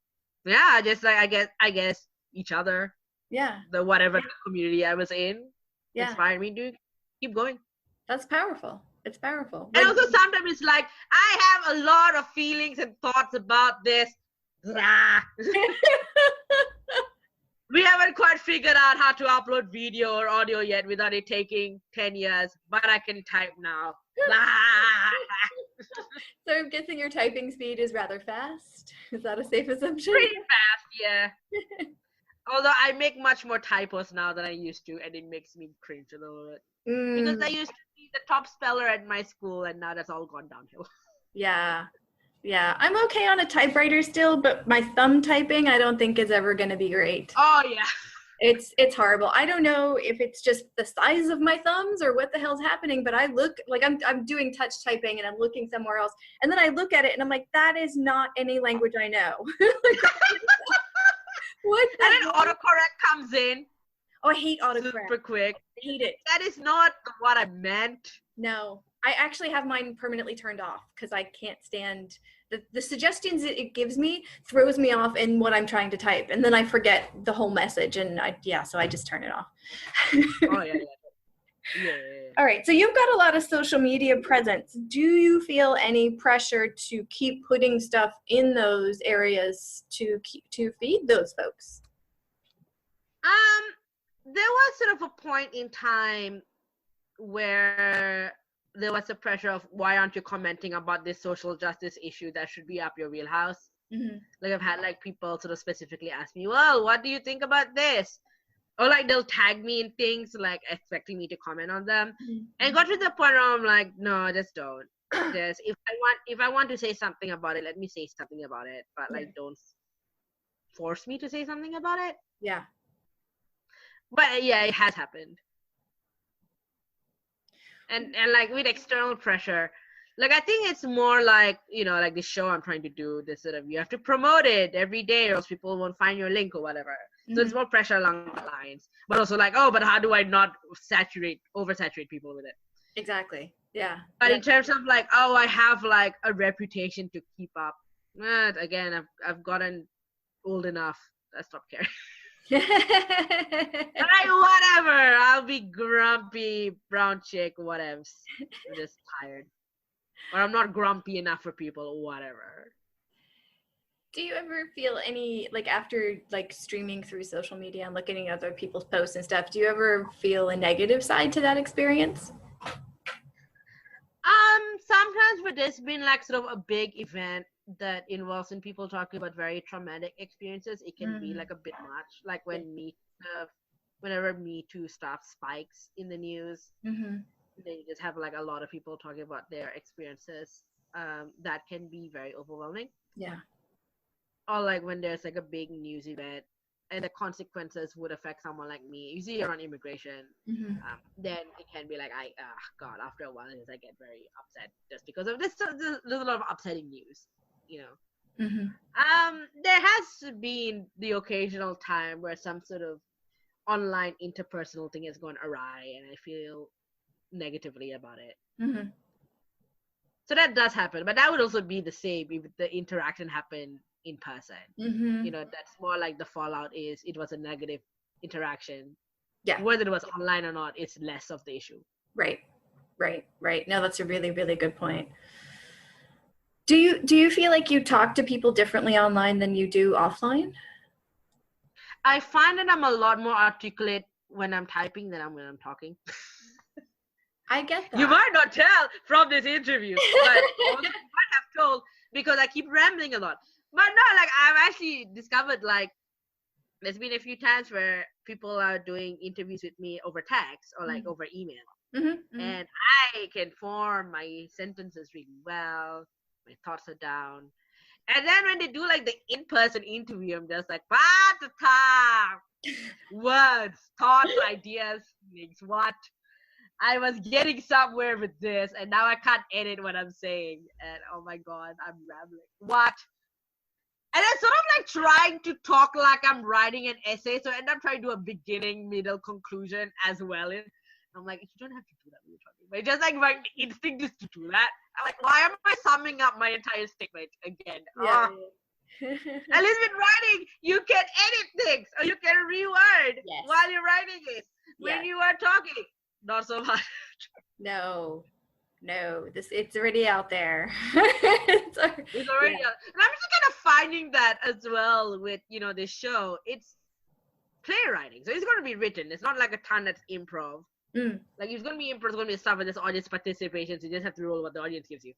just like I guess each other. Yeah. The whatever community I was in. Inspired me to keep going. That's powerful. It's powerful. And also sometimes it's like, I have a lot of feelings and thoughts about this. We haven't quite figured out how to upload video or audio yet without it taking 10 years, but I can type now. So I'm guessing your typing speed is rather fast. Is that a safe assumption? Pretty fast, yeah. Although I make much more typos now than I used to, and it makes me cringe a little bit. Because I used to be the top speller at my school, and now that's all gone downhill. Yeah. I'm okay on a typewriter still, but my thumb typing I don't think is ever going to be great. Oh, yeah. It's horrible. I don't know if it's just the size of my thumbs or what the hell's happening, but I look like I'm doing touch typing and I'm looking somewhere else, and then I look at it and I'm like, that is not any language I know. What? And then autocorrect comes in. Oh, I hate autocorrect. Super quick. I hate it. That is not what I meant. No, I actually have mine permanently turned off because I can't stand the suggestions it gives me. Throws me off in what I'm trying to type, and then I forget the whole message, and so I just turn it off. Oh yeah. All right, so you've got a lot of social media presence. Do you feel any pressure to keep putting stuff in those areas to feed those folks? There was sort of a point in time where there was a pressure of, why aren't you commenting about this social justice issue that should be up your wheelhouse? Like I've had like people sort of specifically ask me, well, what do you think about this? Or like they'll tag me in things like expecting me to comment on them. And got to the point where I'm like, no, just don't. Just if I want to say something about it, let me say something about it. But like don't force me to say something about it. Yeah. But yeah, it has happened. And like with external pressure, like I think it's more like, you know, like the show I'm trying to do, this sort of, you have to promote it every day or else people won't find your link or whatever. So it's more pressure along the lines, but also like, oh, but how do I not oversaturate people with it? Exactly. Yeah. But in terms of like, oh, I have like a reputation to keep up. Again, I've gotten old enough. I stopped caring. Alright, whatever. I'll be grumpy brown chick, whatever. I'm just tired. Or I'm not grumpy enough for people, whatever. Do you ever feel any, like after like streaming through social media and looking at other people's posts and stuff, do you ever feel a negative side to that experience? Sometimes, but there's been like sort of a big event that involves in people talking about very traumatic experiences. It can be like a bit much. Like when whenever Me Too stuff spikes in the news, they just have like a lot of people talking about their experiences. That can be very overwhelming. Yeah. Or like when there's like a big news event and the consequences would affect someone like me. You see, you're on immigration, then it can be like, God, after a while, I get very upset just because of this. There's a lot of upsetting news, you know. There has been the occasional time where some sort of online interpersonal thing has gone awry, and I feel negatively about it. So that does happen, but that would also be the same if the interaction happened in person. You know, that's more like the fallout is it was a negative interaction. Yeah. Whether it was online or not, it's less of the issue. Right. No, that's a really, really good point. Do you feel like you talk to people differently online than you do offline? I find that I'm a lot more articulate when I'm typing than when I'm talking. I get that. You might not tell from this interview, but you might have told because I keep rambling a lot. But no, like I've actually discovered like there's been a few times where people are doing interviews with me over text or like over email. And I can form my sentences really well. My thoughts are down. And then when they do like the in-person interview, I'm just like, words, thoughts, ideas, things, what? I was getting somewhere with this, and now I can't edit what I'm saying. And oh my God, I'm rambling. What? And I'm sort of like trying to talk like I'm writing an essay, so I end up trying to do a beginning, middle, conclusion as well. And I'm like, you don't have to do that when you're talking. But just like my instinct is to do that. I'm like, why am I summing up my entire statement again? Yeah. At least with writing, you can edit things or you can reword while you're writing it. When you are talking, not so much. No, it's already out there. It's already out. And I'm just kind of finding that as well with, you know, this show. It's playwriting. So it's going to be written. It's not like a ton that's improv. Like it's going to be improv, it's going to be stuff with this audience participation. So you just have to roll what the audience gives you.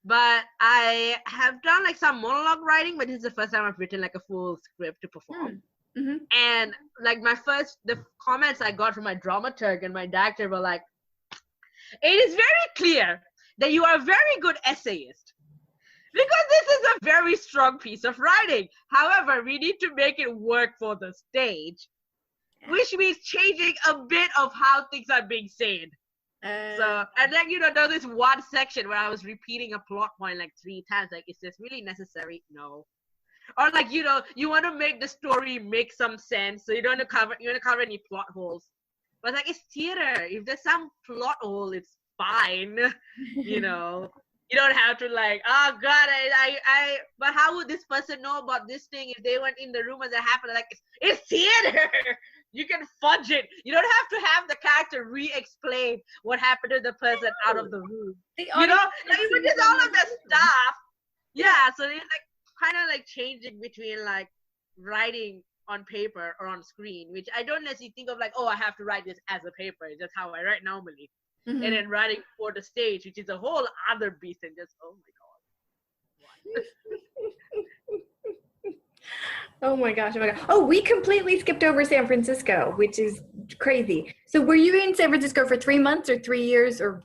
But I have done like some monologue writing, but this is the first time I've written like a full script to perform. And like the comments I got from my dramaturg and my director were like, it is very clear that you are a very good essayist because this is a very strong piece of writing. However, we need to make it work for the stage, which means changing a bit of how things are being said. So, and then, you know, there's this one section where I was repeating a plot point like 3 times. Like, is this really necessary? No. Or like, you know, you want to make the story make some sense, so you want to cover any plot holes. But like, it's theater. If there's some plot hole, it's fine. You know, you don't have to like, oh God, but how would this person know about this thing if they weren't in the room as it happened? Like, it's theater. You can fudge it. You don't have to have the character re-explain what happened to the person out of the room. You know, like even just all of that stuff. Yeah, so it's like kind of like changing between like writing on paper or on screen, which I don't necessarily think of like, oh, I have to write this as a paper. It's just how I write normally. And then writing for the stage, which is a whole other beast, and just, oh my God. Oh my gosh, oh my gosh. Oh, we completely skipped over San Francisco, which is crazy. So were you in San Francisco for 3 months or 3 years or?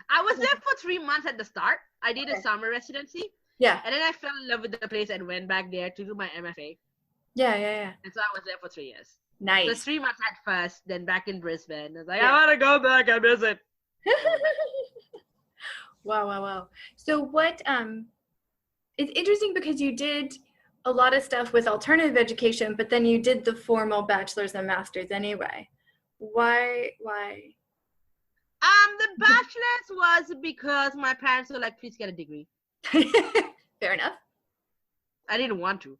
I was there for 3 months at the start. I did a summer residency. Yeah. And then I fell in love with the place and went back there to do my MFA. Yeah. And so I was there for 3 years. Nice. So 3 months at first, then back in Brisbane. I was like, I want to go back. I miss it. Wow. So what, it's interesting because you did a lot of stuff with alternative education, but then you did the formal bachelor's and master's anyway. Why? The bachelor's was because my parents were like, please get a degree. Fair enough. I didn't want to.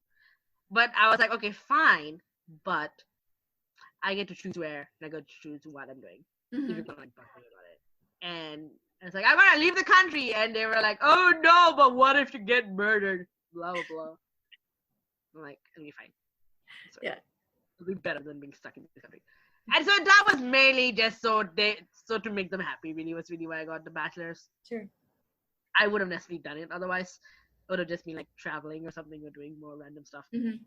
But I was like, okay, fine. But I get to choose where and I get to choose what I'm doing. Even though I'm like talking about it. And I was like, I want to leave the country. And they were like, oh no, but what if you get murdered? Blah, blah, blah. I'm like, it'll be fine. Yeah. It'll be better than being stuck in this country. And so that was mainly just so to make them happy, really, was really why I got the bachelor's. Sure. I would have necessarily done it otherwise. It would have just been like traveling or something or doing more random stuff. The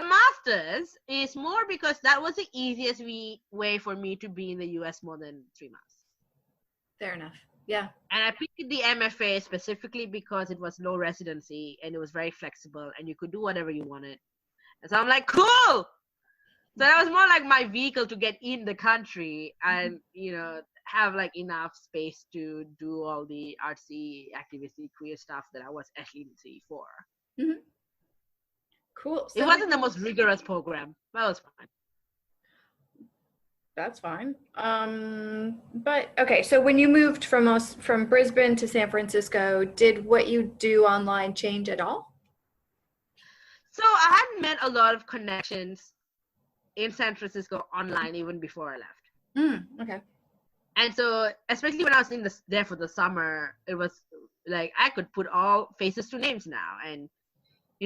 master's is more because that was the easiest way for me to be in the US more than 3 months. Fair enough. Yeah. And I picked the MFA specifically because it was low residency and it was very flexible and you could do whatever you wanted. And so I'm like, cool! So that was more like my vehicle to get in the country and, have like enough space to do all the artsy, activisty, queer stuff that I was athletic for. Cool. So it wasn't the most rigorous program, but it was fine. That's fine. But okay, so when you moved from Brisbane to San Francisco, did what you do online change at all? So I had met a lot of connections in San Francisco online even before I left. Okay. And so, especially when I was there for the summer, it was like I could put all faces to names now. And,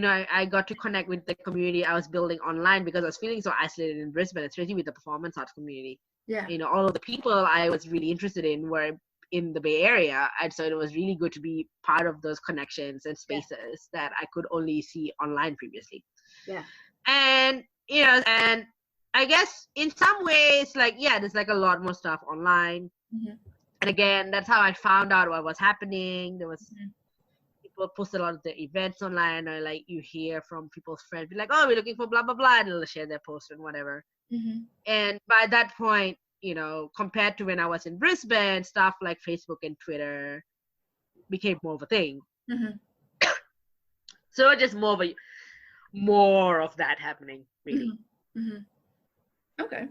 I got to connect with the community I was building online because I was feeling so isolated in Brisbane, especially with the performance arts community. Yeah. All of the people I was really interested in were in the Bay Area. And so it was really good to be part of those connections and spaces that I could only see online previously. Yeah. And, and I guess in some ways, there's like a lot more stuff online. And again, that's how I found out what was happening. There was people posted a lot of the events online, or like you hear from people's friends, be like, oh, we're looking for blah, blah, blah, and they'll share their post and whatever. And by that point, compared to when I was in Brisbane, stuff like Facebook and Twitter became more of a thing. So just more of that happening, really. Okay.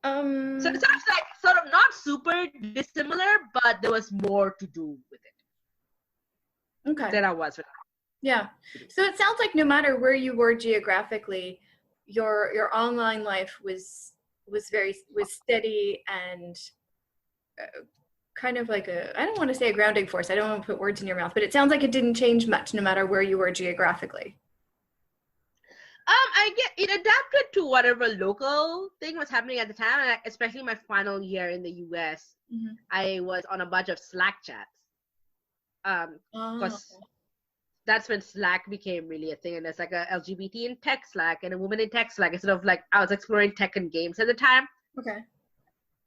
So it sounds like sort of not super dissimilar, but there was more to do with it. Okay. Than I was with. Yeah. So it sounds like no matter where you were geographically, your online life was steady and kind of like I don't want to say a grounding force. I don't want to put words in your mouth, but it sounds like it didn't change much no matter where you were geographically. I get it adapted to whatever local thing was happening at the time, especially my final year in the US. I was on a bunch of Slack chats. Because that's when Slack became really a thing, and there's like a LGBT in tech Slack and a woman in tech Slack. Instead of like I was exploring tech and games at the time. Okay.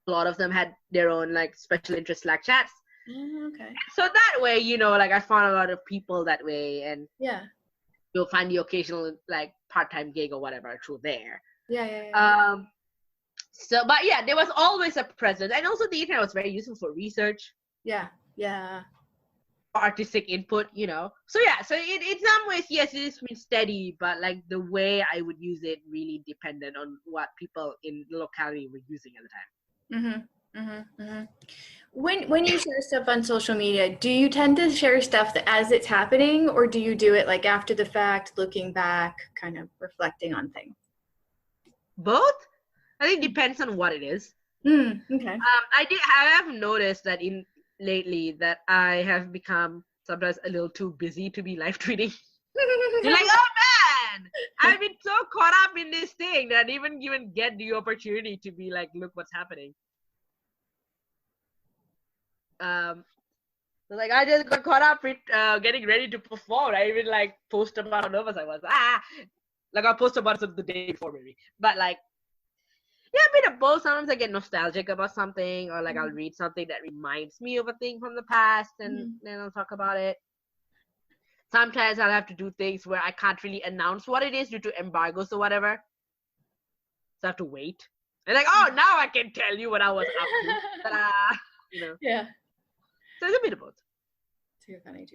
A lot of them had their own like special interest Slack chats. Okay. So that way, I found a lot of people that way, and yeah. You'll find the occasional like part-time gig or whatever through there. Yeah. So, but yeah, there was always a presence, and also the internet was very useful for research. Yeah. Artistic input, So yeah, so in some ways, yes, it has been steady, but like the way I would use it really depended on what people in the locality were using at the time. When you share stuff on social media, do you tend to share stuff as it's happening, or do you do it like after the fact, looking back, kind of reflecting on things? Both. I think it depends on what it is. Okay. I have noticed that lately that I have become sometimes a little too busy to be live tweeting. You're like, oh man, I've been so caught up in this thing that I didn't even get the opportunity to be like, look what's happening. Like, I just got caught up with getting ready to perform. I even like post about how nervous I was. Like I'll post about it the day before maybe. But like, yeah, a bit of both. Sometimes I get nostalgic about something, or like I'll read something that reminds me of a thing from the past, and then I'll talk about it. Sometimes I'll have to do things where I can't really announce what it is due to embargoes or whatever. So I have to wait. And like, oh, now I can tell you what I was up to. Ta-da! You know. Yeah. So it's a bit of both. Too funny.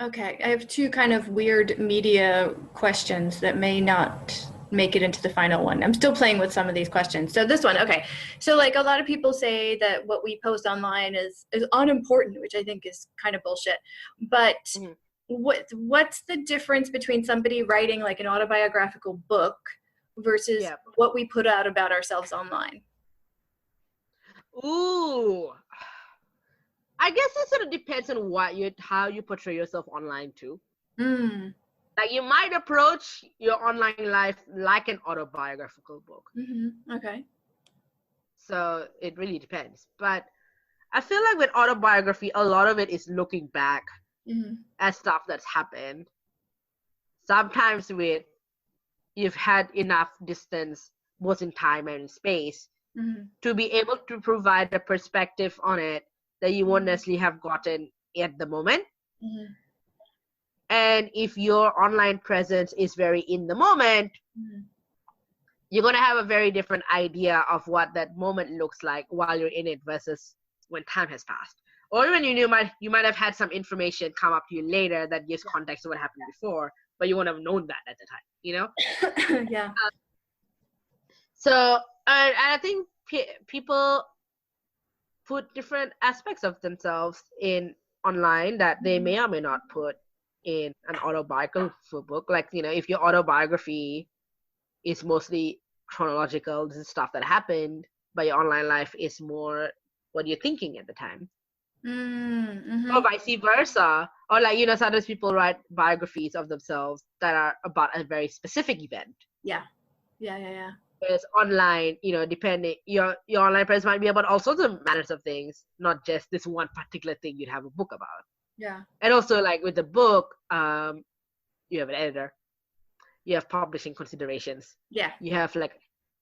Okay, I have two kind of weird media questions that may not make it into the final one. I'm still playing with some of these questions. So this one, okay. So like a lot of people say that what we post online is unimportant, which I think is kind of bullshit. But what's the difference between somebody writing like an autobiographical book versus what we put out about ourselves online? Ooh. I guess it sort of depends on how you portray yourself online too. Like you might approach your online life like an autobiographical book. Okay. So it really depends. But I feel like with autobiography, a lot of it is looking back at stuff that's happened. Sometimes you've had enough distance, both in time and in space, to be able to provide a perspective on it that you won't necessarily have gotten at the moment. And if your online presence is very in the moment, you're going to have a very different idea of what that moment looks like while you're in it versus when time has passed. Or even you might have had some information come up to you later that gives context to what happened before, but you wouldn't have known that at the time, you know? Yeah. So I think people put different aspects of themselves in online that they may or may not put in an autobiographical book. Like, you know, if your autobiography is mostly chronological, this is stuff that happened, but your online life is more what you're thinking at the time. Or vice versa. Or like, you know, sometimes people write biographies of themselves that are about a very specific event. Yeah. Whereas online, you know, depending, your online presence might be about all sorts of matters of things, not just this one particular thing you'd have a book about. Yeah. And also, like with the book, you have an editor, you have publishing considerations. Yeah. You have like,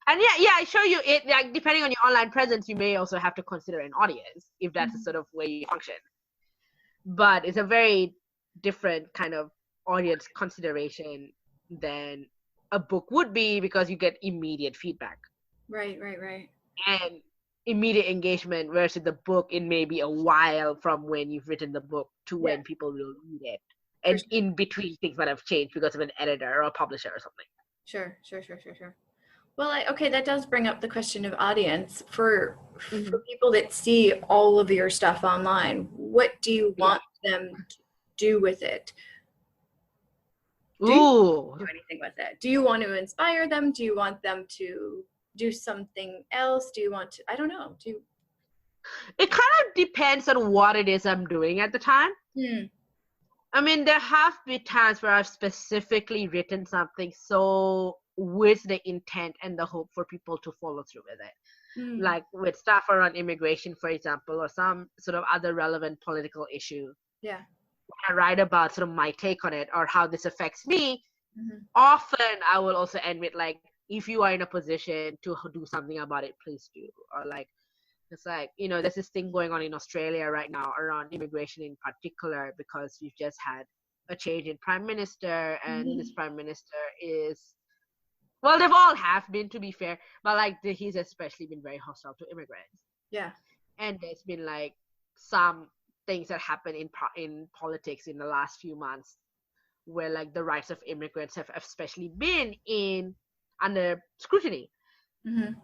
and I show you it. Like depending on your online presence, you may also have to consider an audience if that's the sort of way you function. But it's a very different kind of audience consideration than a book would be, because you get immediate feedback. Right. And immediate engagement, versus the book, it may be a while from when you've written the book to when people will read it. And in between, things might have changed because of an editor or a publisher or something. Sure. Well, okay, that does bring up the question of audience. For people that see all of your stuff online, what do you want them to do with it? Do you do anything with it? Do you want to inspire them? Do you want them to do something else? Do you want to, I don't know. It kind of depends on what it is I'm doing at the time. I mean, there have been times where I've specifically written something so with the intent and the hope for people to follow through with it. Like with stuff around immigration, for example, or some sort of other relevant political issue. Yeah. I write about sort of my take on it or how this affects me. Often I will also end with like, if you are in a position to do something about it, please do. Or like, it's like, you know, there's this thing going on in Australia right now around immigration in particular, because we've just had a change in prime minister, and this prime minister is, well, they've all have been, to be fair, but like he's especially been very hostile to immigrants. Yeah. And there's been like some things that happen in politics in the last few months where like the rights of immigrants have especially been under scrutiny. And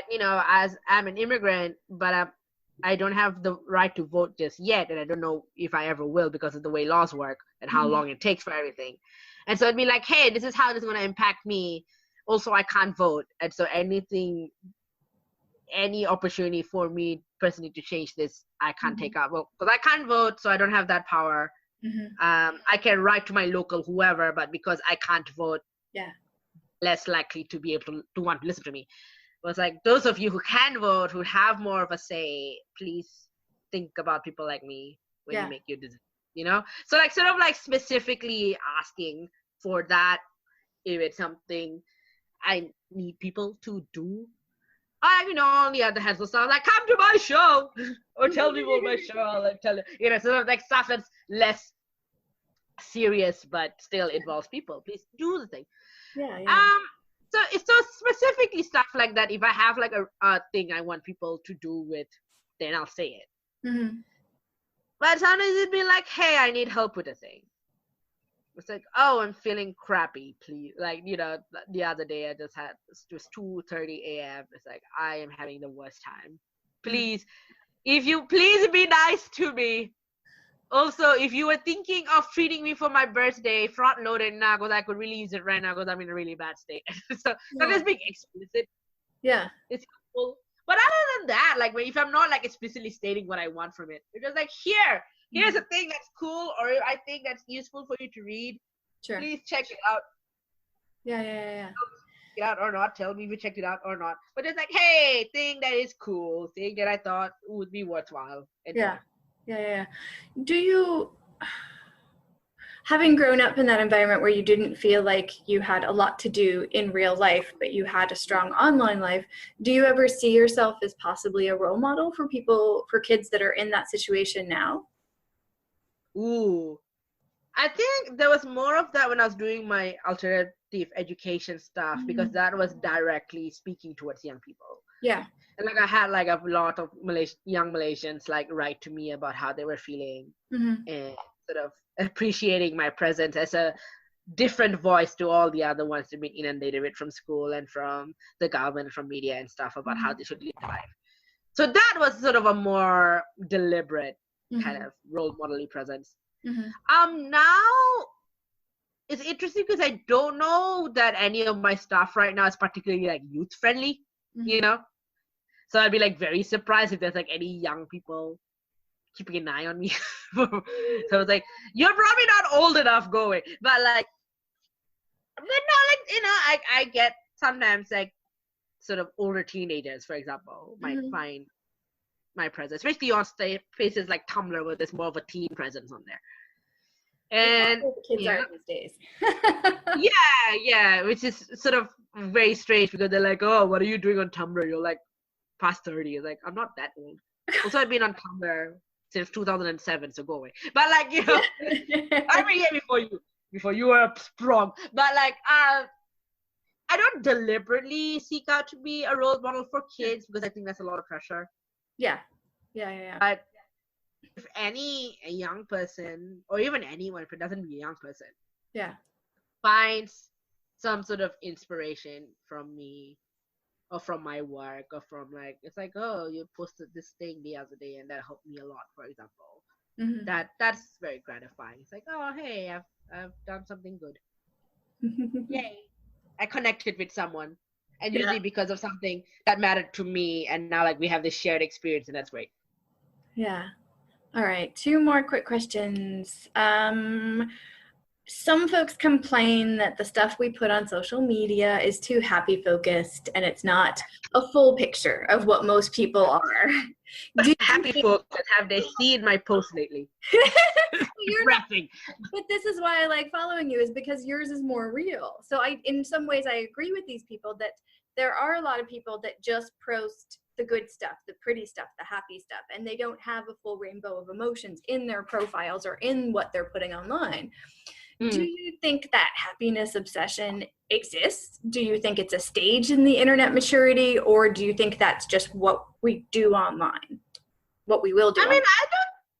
you know, as I'm an immigrant, but I don't have the right to vote just yet, and I don't know if I ever will because of the way laws work and how long it takes for everything. And so it'd be like, hey, this is how this is going to impact me. Also, I can't vote, and so any opportunity for me personally to change this, I can't take up. Well, because I can't vote, so I don't have that power. I can write to my local whoever, but because I can't vote, less likely to be able to want to listen to me. was like, those of you who can vote, who have more of a say, please think about people like me when you make your decision, you know? So like sort of like specifically asking for that if it's something I need people to do. You know, on the other hand, so stuff like, come to my show or tell people my show, I'll like tell you know, sort of like stuff that's less serious but still involves people. Please do the thing. So it's so specifically stuff like that. If I have like a thing I want people to do with, then I'll say it. But sometimes it'd be like, hey, I need help with a thing. It's like, oh, I'm feeling crappy, please. Like, you know, the other day it was 2:30 a.m. It's like, I am having the worst time. Please, if you please be nice to me. Also, if you were thinking of treating me for my birthday, front load it now because I could really use it right now because I'm in a really bad state. So not just being explicit. Yeah. It's helpful. But other than that, like if I'm not like explicitly stating what I want from it, it's just like, here's a thing that's cool or I think that's useful for you to read. Sure. Please check it out. Yeah. Check it out or not. Tell me if you checked it out or not. But it's like, hey, thing that is cool, thing that I thought would be worthwhile. Yeah. Do you, having grown up in that environment where you didn't feel like you had a lot to do in real life, but you had a strong online life, do you ever see yourself as possibly a role model for people, for kids that are in that situation now? Ooh, I think there was more of that when I was doing my alternative education stuff because that was directly speaking towards young people. Yeah. And like I had like a lot of young Malaysians like write to me about how they were feeling and sort of appreciating my presence as a different voice to all the other ones that have been inundated with from school and from the government, from media and stuff about how they should live life. So that was sort of a more deliberate kind of role model-y presence. Now it's interesting because I don't know that any of my stuff right now is particularly like youth friendly, you know? So I'd be like very surprised if there's like any young people keeping an eye on me. So I was like, you're probably not old enough, go away. But like, but no, like, you know, I get sometimes like sort of older teenagers, for example, might find my presence, especially on places like Tumblr where there's more of a teen presence on there. And the kids are these days. yeah, which is sort of very strange because they're like, oh, what are you doing on Tumblr? You're like past 30. It's like, I'm not that old. Also, I've been on Tumblr since 2007, so go away. But like, you know, I've been here before you were strong. But like, I don't deliberately seek out to be a role model for kids because I think that's a lot of pressure. Yeah. But if a young person, or even anyone, if it doesn't be a young person, finds some sort of inspiration from me, or from my work, or from like, it's like, oh, you posted this thing the other day and that helped me a lot, for example. That's very gratifying. It's like, oh, hey, I've done something good. Yay. I connected with someone, and usually because of something that mattered to me, and now like we have this shared experience, and that's great. Yeah. All right, 2 more quick questions. Some folks complain that the stuff we put on social media is too happy focused and it's not a full picture of what most people are. Happy folks, have they seen my post lately? But this is why I like following you, is because yours is more real. So in some ways I agree with these people that there are a lot of people that just post the good stuff, the pretty stuff, the happy stuff, and they don't have a full rainbow of emotions in their profiles or in what they're putting online. Do you think that happiness obsession exists? Do you think it's a stage in the internet maturity, or do you think that's just what we do online, what we will do? I mean,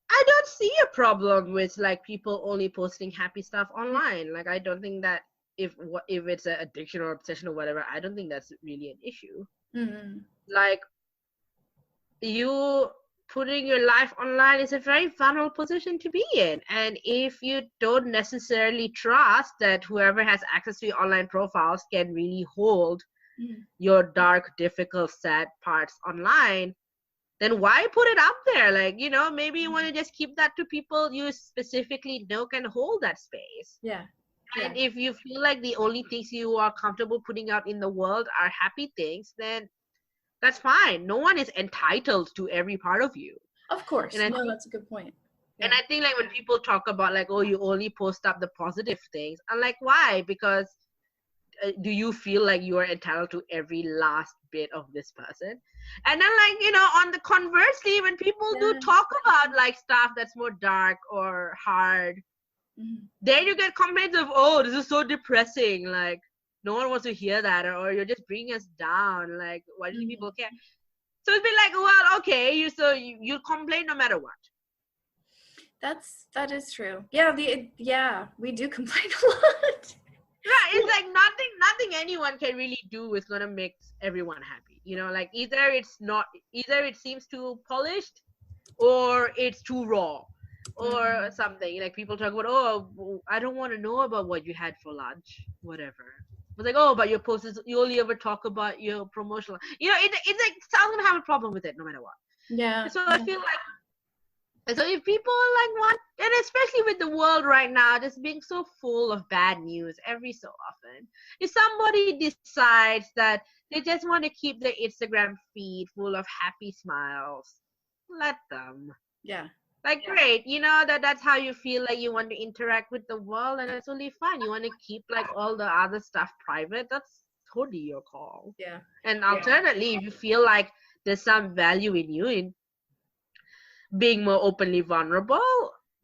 I don't see a problem with like people only posting happy stuff online. Like, I don't think that if it's an addiction or obsession or whatever, I don't think that's really an issue. Like, you putting your life online is a very vulnerable position to be in. And if you don't necessarily trust that whoever has access to your online profiles can really hold your dark, difficult, sad parts online, then why put it up there? Like, you know, maybe you want to just keep that to people you specifically know can hold that space. Yeah. And if you feel like the only things you are comfortable putting out in the world are happy things, then That's fine. No one is entitled to every part of you. Of course. And No, that's a good point. Yeah. And I think like when people talk about like, oh, you only post up the positive things, I'm like, why? Because do you feel like you are entitled to every last bit of this person? And then like, you know, on the conversely, when people do talk about like stuff that's more dark or hard, then you get comments of, oh, this is so depressing, like no one wants to hear that, or you're just bringing us down, like why do people care? So it's been like, well, okay, you complain no matter what. That is true. Yeah, we do complain a lot. Right, it's like nothing anyone can really do is gonna make everyone happy. You know, like either it seems too polished, or it's too raw, or something. Like people talk about, oh, I don't want to know about what you had for lunch, whatever. It's like, oh, but your posts, you only ever talk about your promotional. You know, it's like someone's gonna have a problem with it no matter what. Yeah. So I feel like. So if people like want, and especially with the world right now just being so full of bad news every so often, if somebody decides that they just want to keep their Instagram feed full of happy smiles, let them. Yeah. Like, great, you know, that's how you feel like you want to interact with the world, and it's totally fine. You want to keep like all the other stuff private, that's totally your call. Yeah. And alternately, if you feel like there's some value in you in being more openly vulnerable,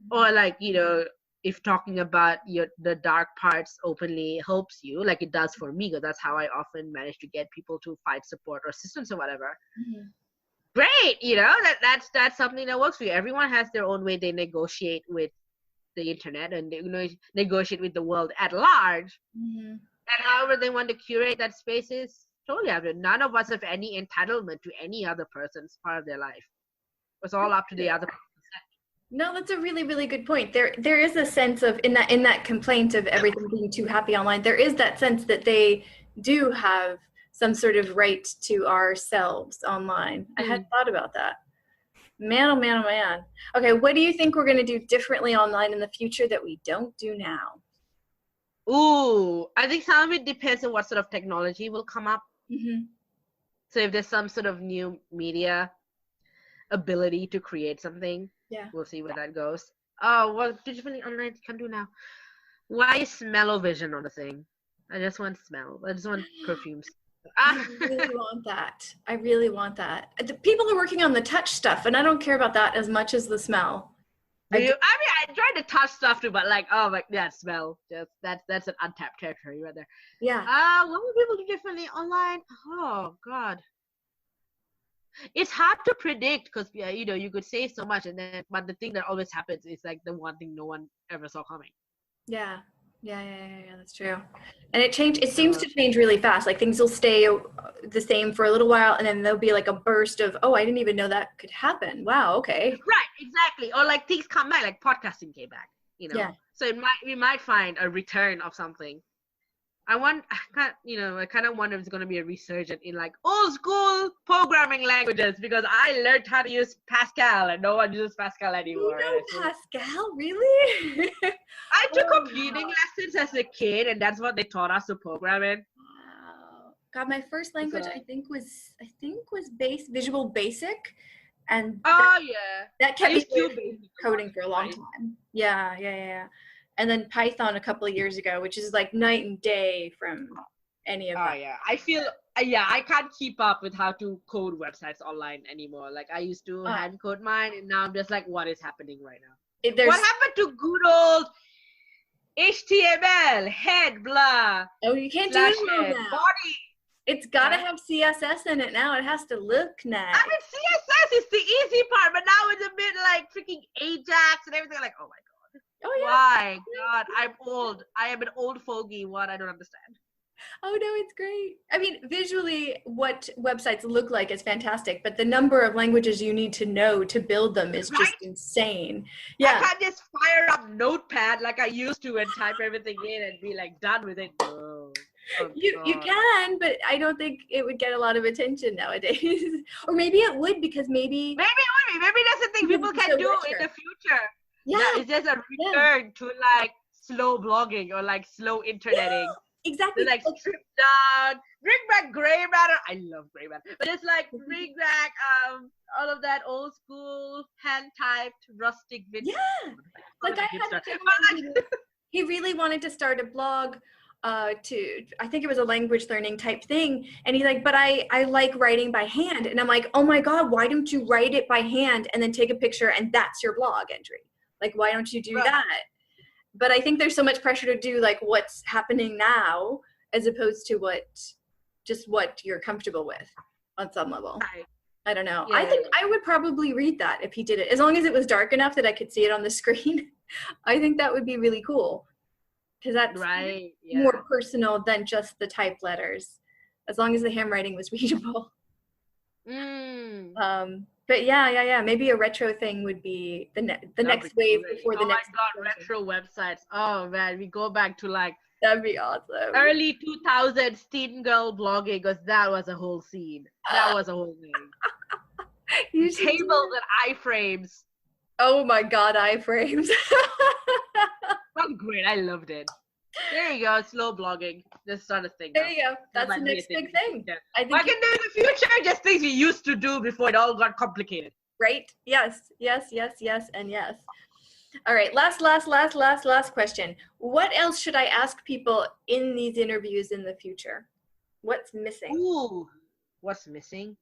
or like, you know, if talking about the dark parts openly helps you, like it does for me, because that's how I often manage to get people to find support or assistance or whatever. Great, you know, that's something that works for you. Everyone has their own way they negotiate with the internet, and they, you know, negotiate with the world at large. And however they want to curate that space is totally up to them. None of us have any entitlement to any other person's part of their life. It's all up to the other person. No, that's a really, really good point. There is a sense of in that complaint of everything being too happy online, there is that sense that they do have some sort of right to ourselves online. I hadn't thought about that. Man, oh man, oh man. Okay, what do you think we're going to do differently online in the future that we don't do now? Ooh, I think some of it depends on what sort of technology will come up. So if there's some sort of new media ability to create something, we'll see where that goes. Oh, what differently online can do now? Why is smell-o-vision on the thing? I just want smell. I just want perfumes. I really want that. I really want that. The people are working on the touch stuff, and I don't care about that as much as the smell. I mean, I tried to touch stuff too, but like, oh my, yeah, smell. Just that's an untapped territory right there. Yeah. What will people do differently online? Oh God. It's hard to predict because, yeah, you know, you could say so much, and then, but the thing that always happens is like the one thing no one ever saw coming. Yeah, that's true. And it seems to change really fast. Like things will stay the same for a little while, and then there'll be like a burst of, oh, I didn't even know that could happen. Wow, okay. Right, exactly. Or like things come back, like podcasting came back, you know. Yeah. So we might find a return of something. I kind of wonder if it's going to be a resurgence in like old school programming languages, because I learned how to use Pascal and no one uses Pascal anymore. You know Pascal? Really? I took computing lessons as a kid, and that's what they taught us to program in. Wow. God, my first language I think was Visual Basic, and that kept me coding for a long time. Yeah. And then Python a couple of years ago, which is like night and day from any of that. Oh, yeah. I feel, I can't keep up with how to code websites online anymore. Like, I used to hand code mine, and now I'm just like, what is happening right now? What happened to good old HTML, head, blah? Oh, you can't do it now. Body. It's got to have CSS in it now. It has to look nice. I mean, CSS is the easy part, but now it's a bit like freaking Ajax and everything. Like, oh my God. Oh, yeah. Why? God, I'm old. I am an old fogey. What? I don't understand. Oh, no, it's great. I mean, visually, what websites look like is fantastic, but the number of languages you need to know to build them is just insane. Yeah. I can't just fire up Notepad like I used to and type everything in and be like done with it. No. Oh, you can, but I don't think it would get a lot of attention nowadays. Or maybe it would, because maybe it would be. Maybe that's the thing people can do in the future. Yeah, it's just a return to like slow blogging or like slow interneting. Exactly. They're like stripped down, bring back gray matter. I love gray matter, but it's like bring back all of that old school hand typed rustic video. Yeah, like I had a gentleman who, he really wanted to start a blog I think it was a language learning type thing, and he's like, but I like writing by hand. And I'm like, oh my god, why don't you write it by hand and then take a picture and that's your blog entry? Like, why don't you do that? But I think there's so much pressure to do like what's happening now as opposed to what you're comfortable with on some level. I don't know. I think I would probably read that if he did it, as long as it was dark enough that I could see it on the screen. I think that would be really cool, because that's more personal than just the typed letters, as long as the handwriting was readable. But yeah, maybe a retro thing would be the next wave before the next. Oh my god, retro websites. Oh man, we go back to like that'd be awesome. Early 2000s teen girl blogging, because that was a whole scene. That was a whole thing. Tables and iframes. Oh my god, iframes. That's great. I loved it. There you go. Slow blogging. This sort of thing. There you go. That's the next big thing. I can do in the future just things we used to do before it all got complicated. Right? Yes, and yes. All right. Last question. What else should I ask people in these interviews in the future? What's missing? Ooh. What's missing?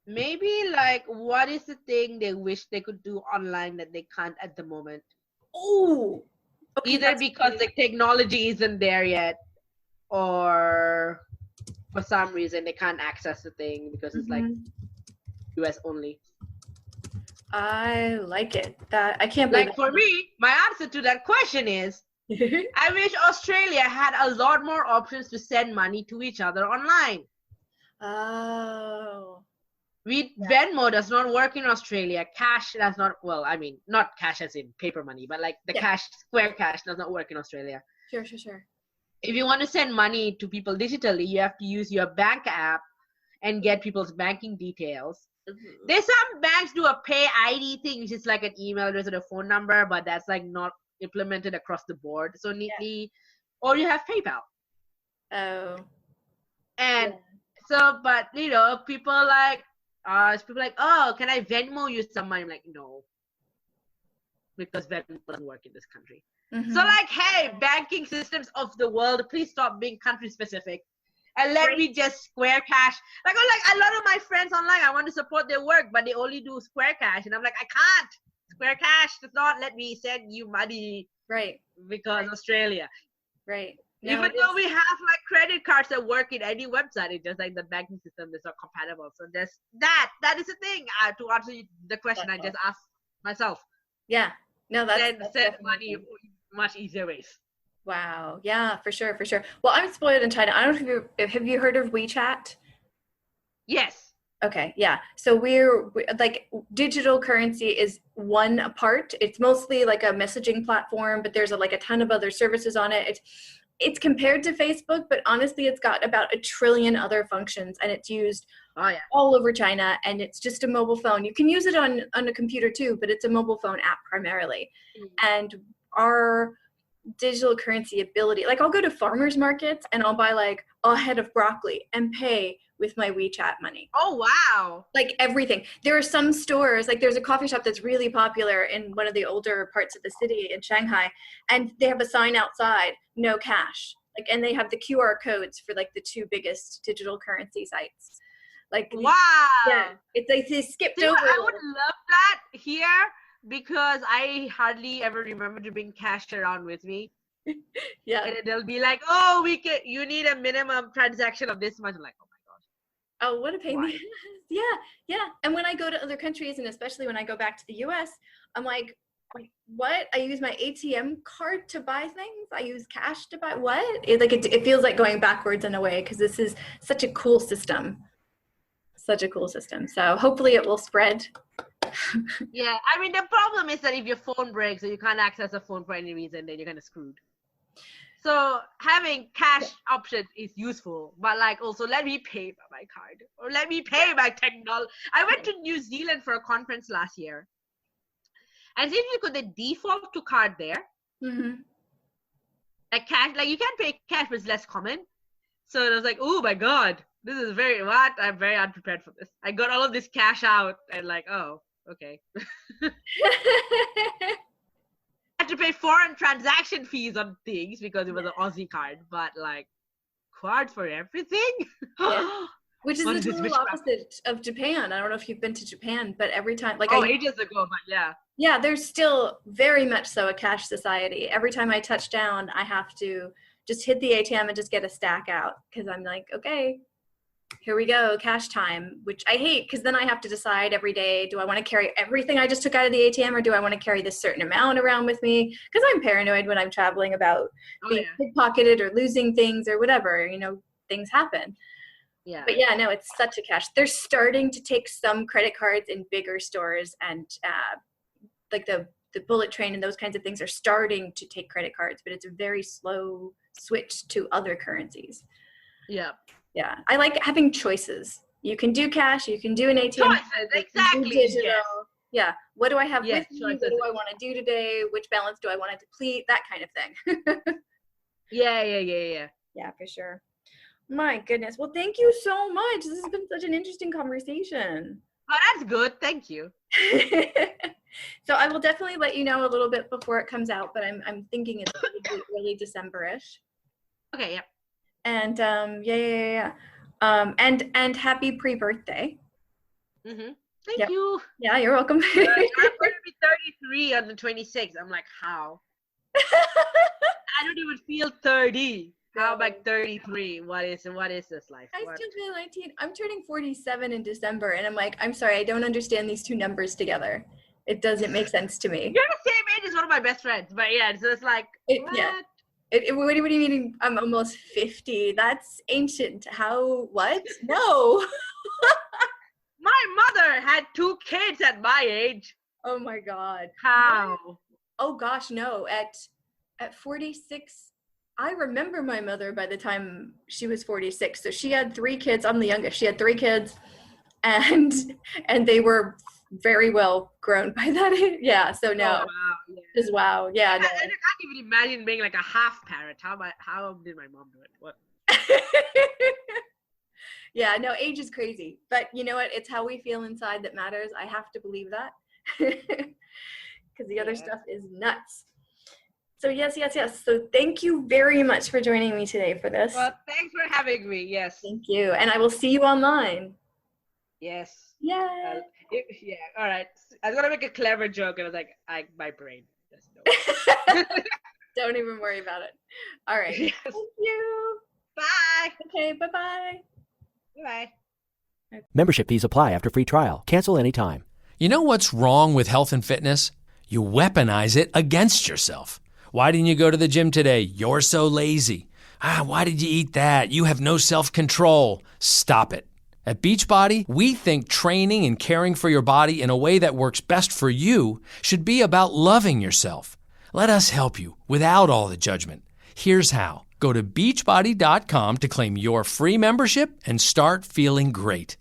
Maybe like, what is the thing they wish they could do online that they can't at the moment? Oh, okay, either because the technology isn't there yet, or for some reason they can't access the thing because it's like US only. I like it. That I can't believe. Like for me, my answer to that question is, I wish Australia had a lot more options to send money to each other online. Oh. Venmo does not work in Australia. Cash does not, well, I mean, not cash as in paper money, but like the cash, Square Cash does not work in Australia. Sure. If you want to send money to people digitally, you have to use your bank app and get people's banking details. There's some banks do a pay ID thing, which is like an email address or a phone number, but that's like not implemented across the board so neatly. Or you have PayPal. Oh. And so, but you know, people like, oh, can I Venmo you some money? I'm like, no, because Venmo doesn't work in this country. So like, hey, banking systems of the world, please stop being country specific and let me just Square Cash. Like, a lot of my friends online, I want to support their work, but they only do Square Cash, and I'm like, I can't. Square Cash does not let me send you money, because Australia. No, even though we have like credit cards that work in any website, it's just like the banking system is not compatible. So there's that is a thing. To answer the question I just asked myself. Yeah. No, that's send money much easier ways. Wow. Yeah, for sure. Well, I'm spoiled in China. I don't know if have you heard of WeChat? Yes. Okay. Yeah. So we're like, digital currency is one part. It's mostly like a messaging platform, but there's a ton of other services on it. It's compared to Facebook, but honestly, it's got about 1 trillion other functions, and it's used all over China, and it's just a mobile phone. You can use it on a computer too, but it's a mobile phone app primarily. And our digital currency ability, like I'll go to farmers markets and I'll buy like a head of broccoli and pay with my WeChat money. Oh, wow. Like everything. There are some stores, like there's a coffee shop that's really popular in one of the older parts of the city in Shanghai, and they have a sign outside, no cash. Like, and they have the QR codes for like the 2 biggest digital currency sites. Like, wow. Yeah, it's like they skipped over. I would love that here, because I hardly ever remember to bring cash around with me. Yeah. And they'll be like, oh, you need a minimum transaction of this much. I'm like, oh my gosh. Oh, what a pain. Yeah. And when I go to other countries, and especially when I go back to the US, I'm like, what? I use my ATM card to buy things? I use cash to buy what? It feels like going backwards in a way, because this is such a cool system. So hopefully it will spread. Yeah, I mean, the problem is that if your phone breaks or you can't access a phone for any reason, then you're kind of screwed. So having cash options is useful, but like also let me pay by my card, or let me pay by technology. I went to New Zealand for a conference last year, And since you could then default to card there, like cash, like you can't pay cash, but it's less common. So I was like, oh my God, this is I'm very unprepared for this. I got all of this cash out and like, oh, okay. I had to pay foreign transaction fees on things because it was an Aussie card, but like card for everything? Yeah. Which is the total opposite of Japan. I don't know if you've been to Japan, but every time, like ages ago, but yeah. Yeah, there's still very much so a cash society. Every time I touch down, I have to just hit the ATM and just get a stack out because I'm like, okay, here we go, cash time, which I hate because then I have to decide every day, do I want to carry everything I just took out of the ATM or do I want to carry this certain amount around with me? Because I'm paranoid when I'm traveling about being pickpocketed or losing things or whatever, things happen. Yeah. But yeah, no, it's such a cash. They're starting to take some credit cards in bigger stores and like the bullet train and those kinds of things are starting to take credit cards, but it's a very slow switch to other currencies. Yeah. Yeah. I like having choices. You can do cash, you can do an ATM. Choices, exactly. Digital. Yes. Yeah. What do I have with me? What do I want to do today? Which balance do I want to deplete? That kind of thing. Yeah. Yeah, for sure. My goodness. Well, thank you so much. This has been such an interesting conversation. Oh, that's good. Thank you. So I will definitely let you know a little bit before it comes out, but I'm thinking it's probably early December-ish. Okay, yeah. And and happy pre-birthday. Thank you. Yeah, you're welcome. I'm going to be 33 on the 26th. I'm like, how? I don't even feel 30. How about 33? What is this life? I still feel 19. I'm turning 47 in December, and I'm like, I'm sorry, I don't understand these two numbers together. It doesn't make sense to me. You're the same age as one of my best friends, but yeah, so it's like, what? Yeah. What do you mean? I'm almost 50. That's ancient. How? What? No. My mother had 2 kids at my age. Oh my God. How? Oh gosh, no. At 46. I remember my mother by the time she was 46. So she had 3 kids. I'm the youngest. She had 3 kids and they were very well grown by that age. Yeah. So no. Oh, wow. Yeah. Just wow. Yeah. No. I can't even imagine being like a half parent. How did my mom do it? What? Yeah, no, age is crazy. But you know what? It's how we feel inside that matters. I have to believe that. Because the other stuff is nuts. So yes. So thank you very much for joining me today for this. Well, thanks for having me. Yes. Thank you. And I will see you online. Yes. Yeah. Yeah. All right. I was going to make a clever joke and I was like, my brain doesn't know. Don't even worry about it. All right. Yes. Thank you. Bye. Okay. Bye-bye. Bye. Membership fees apply after free trial. Cancel anytime. You know what's wrong with health and fitness? You weaponize it against yourself. Why didn't you go to the gym today? You're so lazy. Why did you eat that? You have no self-control. Stop it. At Beachbody, we think training and caring for your body in a way that works best for you should be about loving yourself. Let us help you without all the judgment. Here's how. Go to beachbody.com to claim your free membership and start feeling great.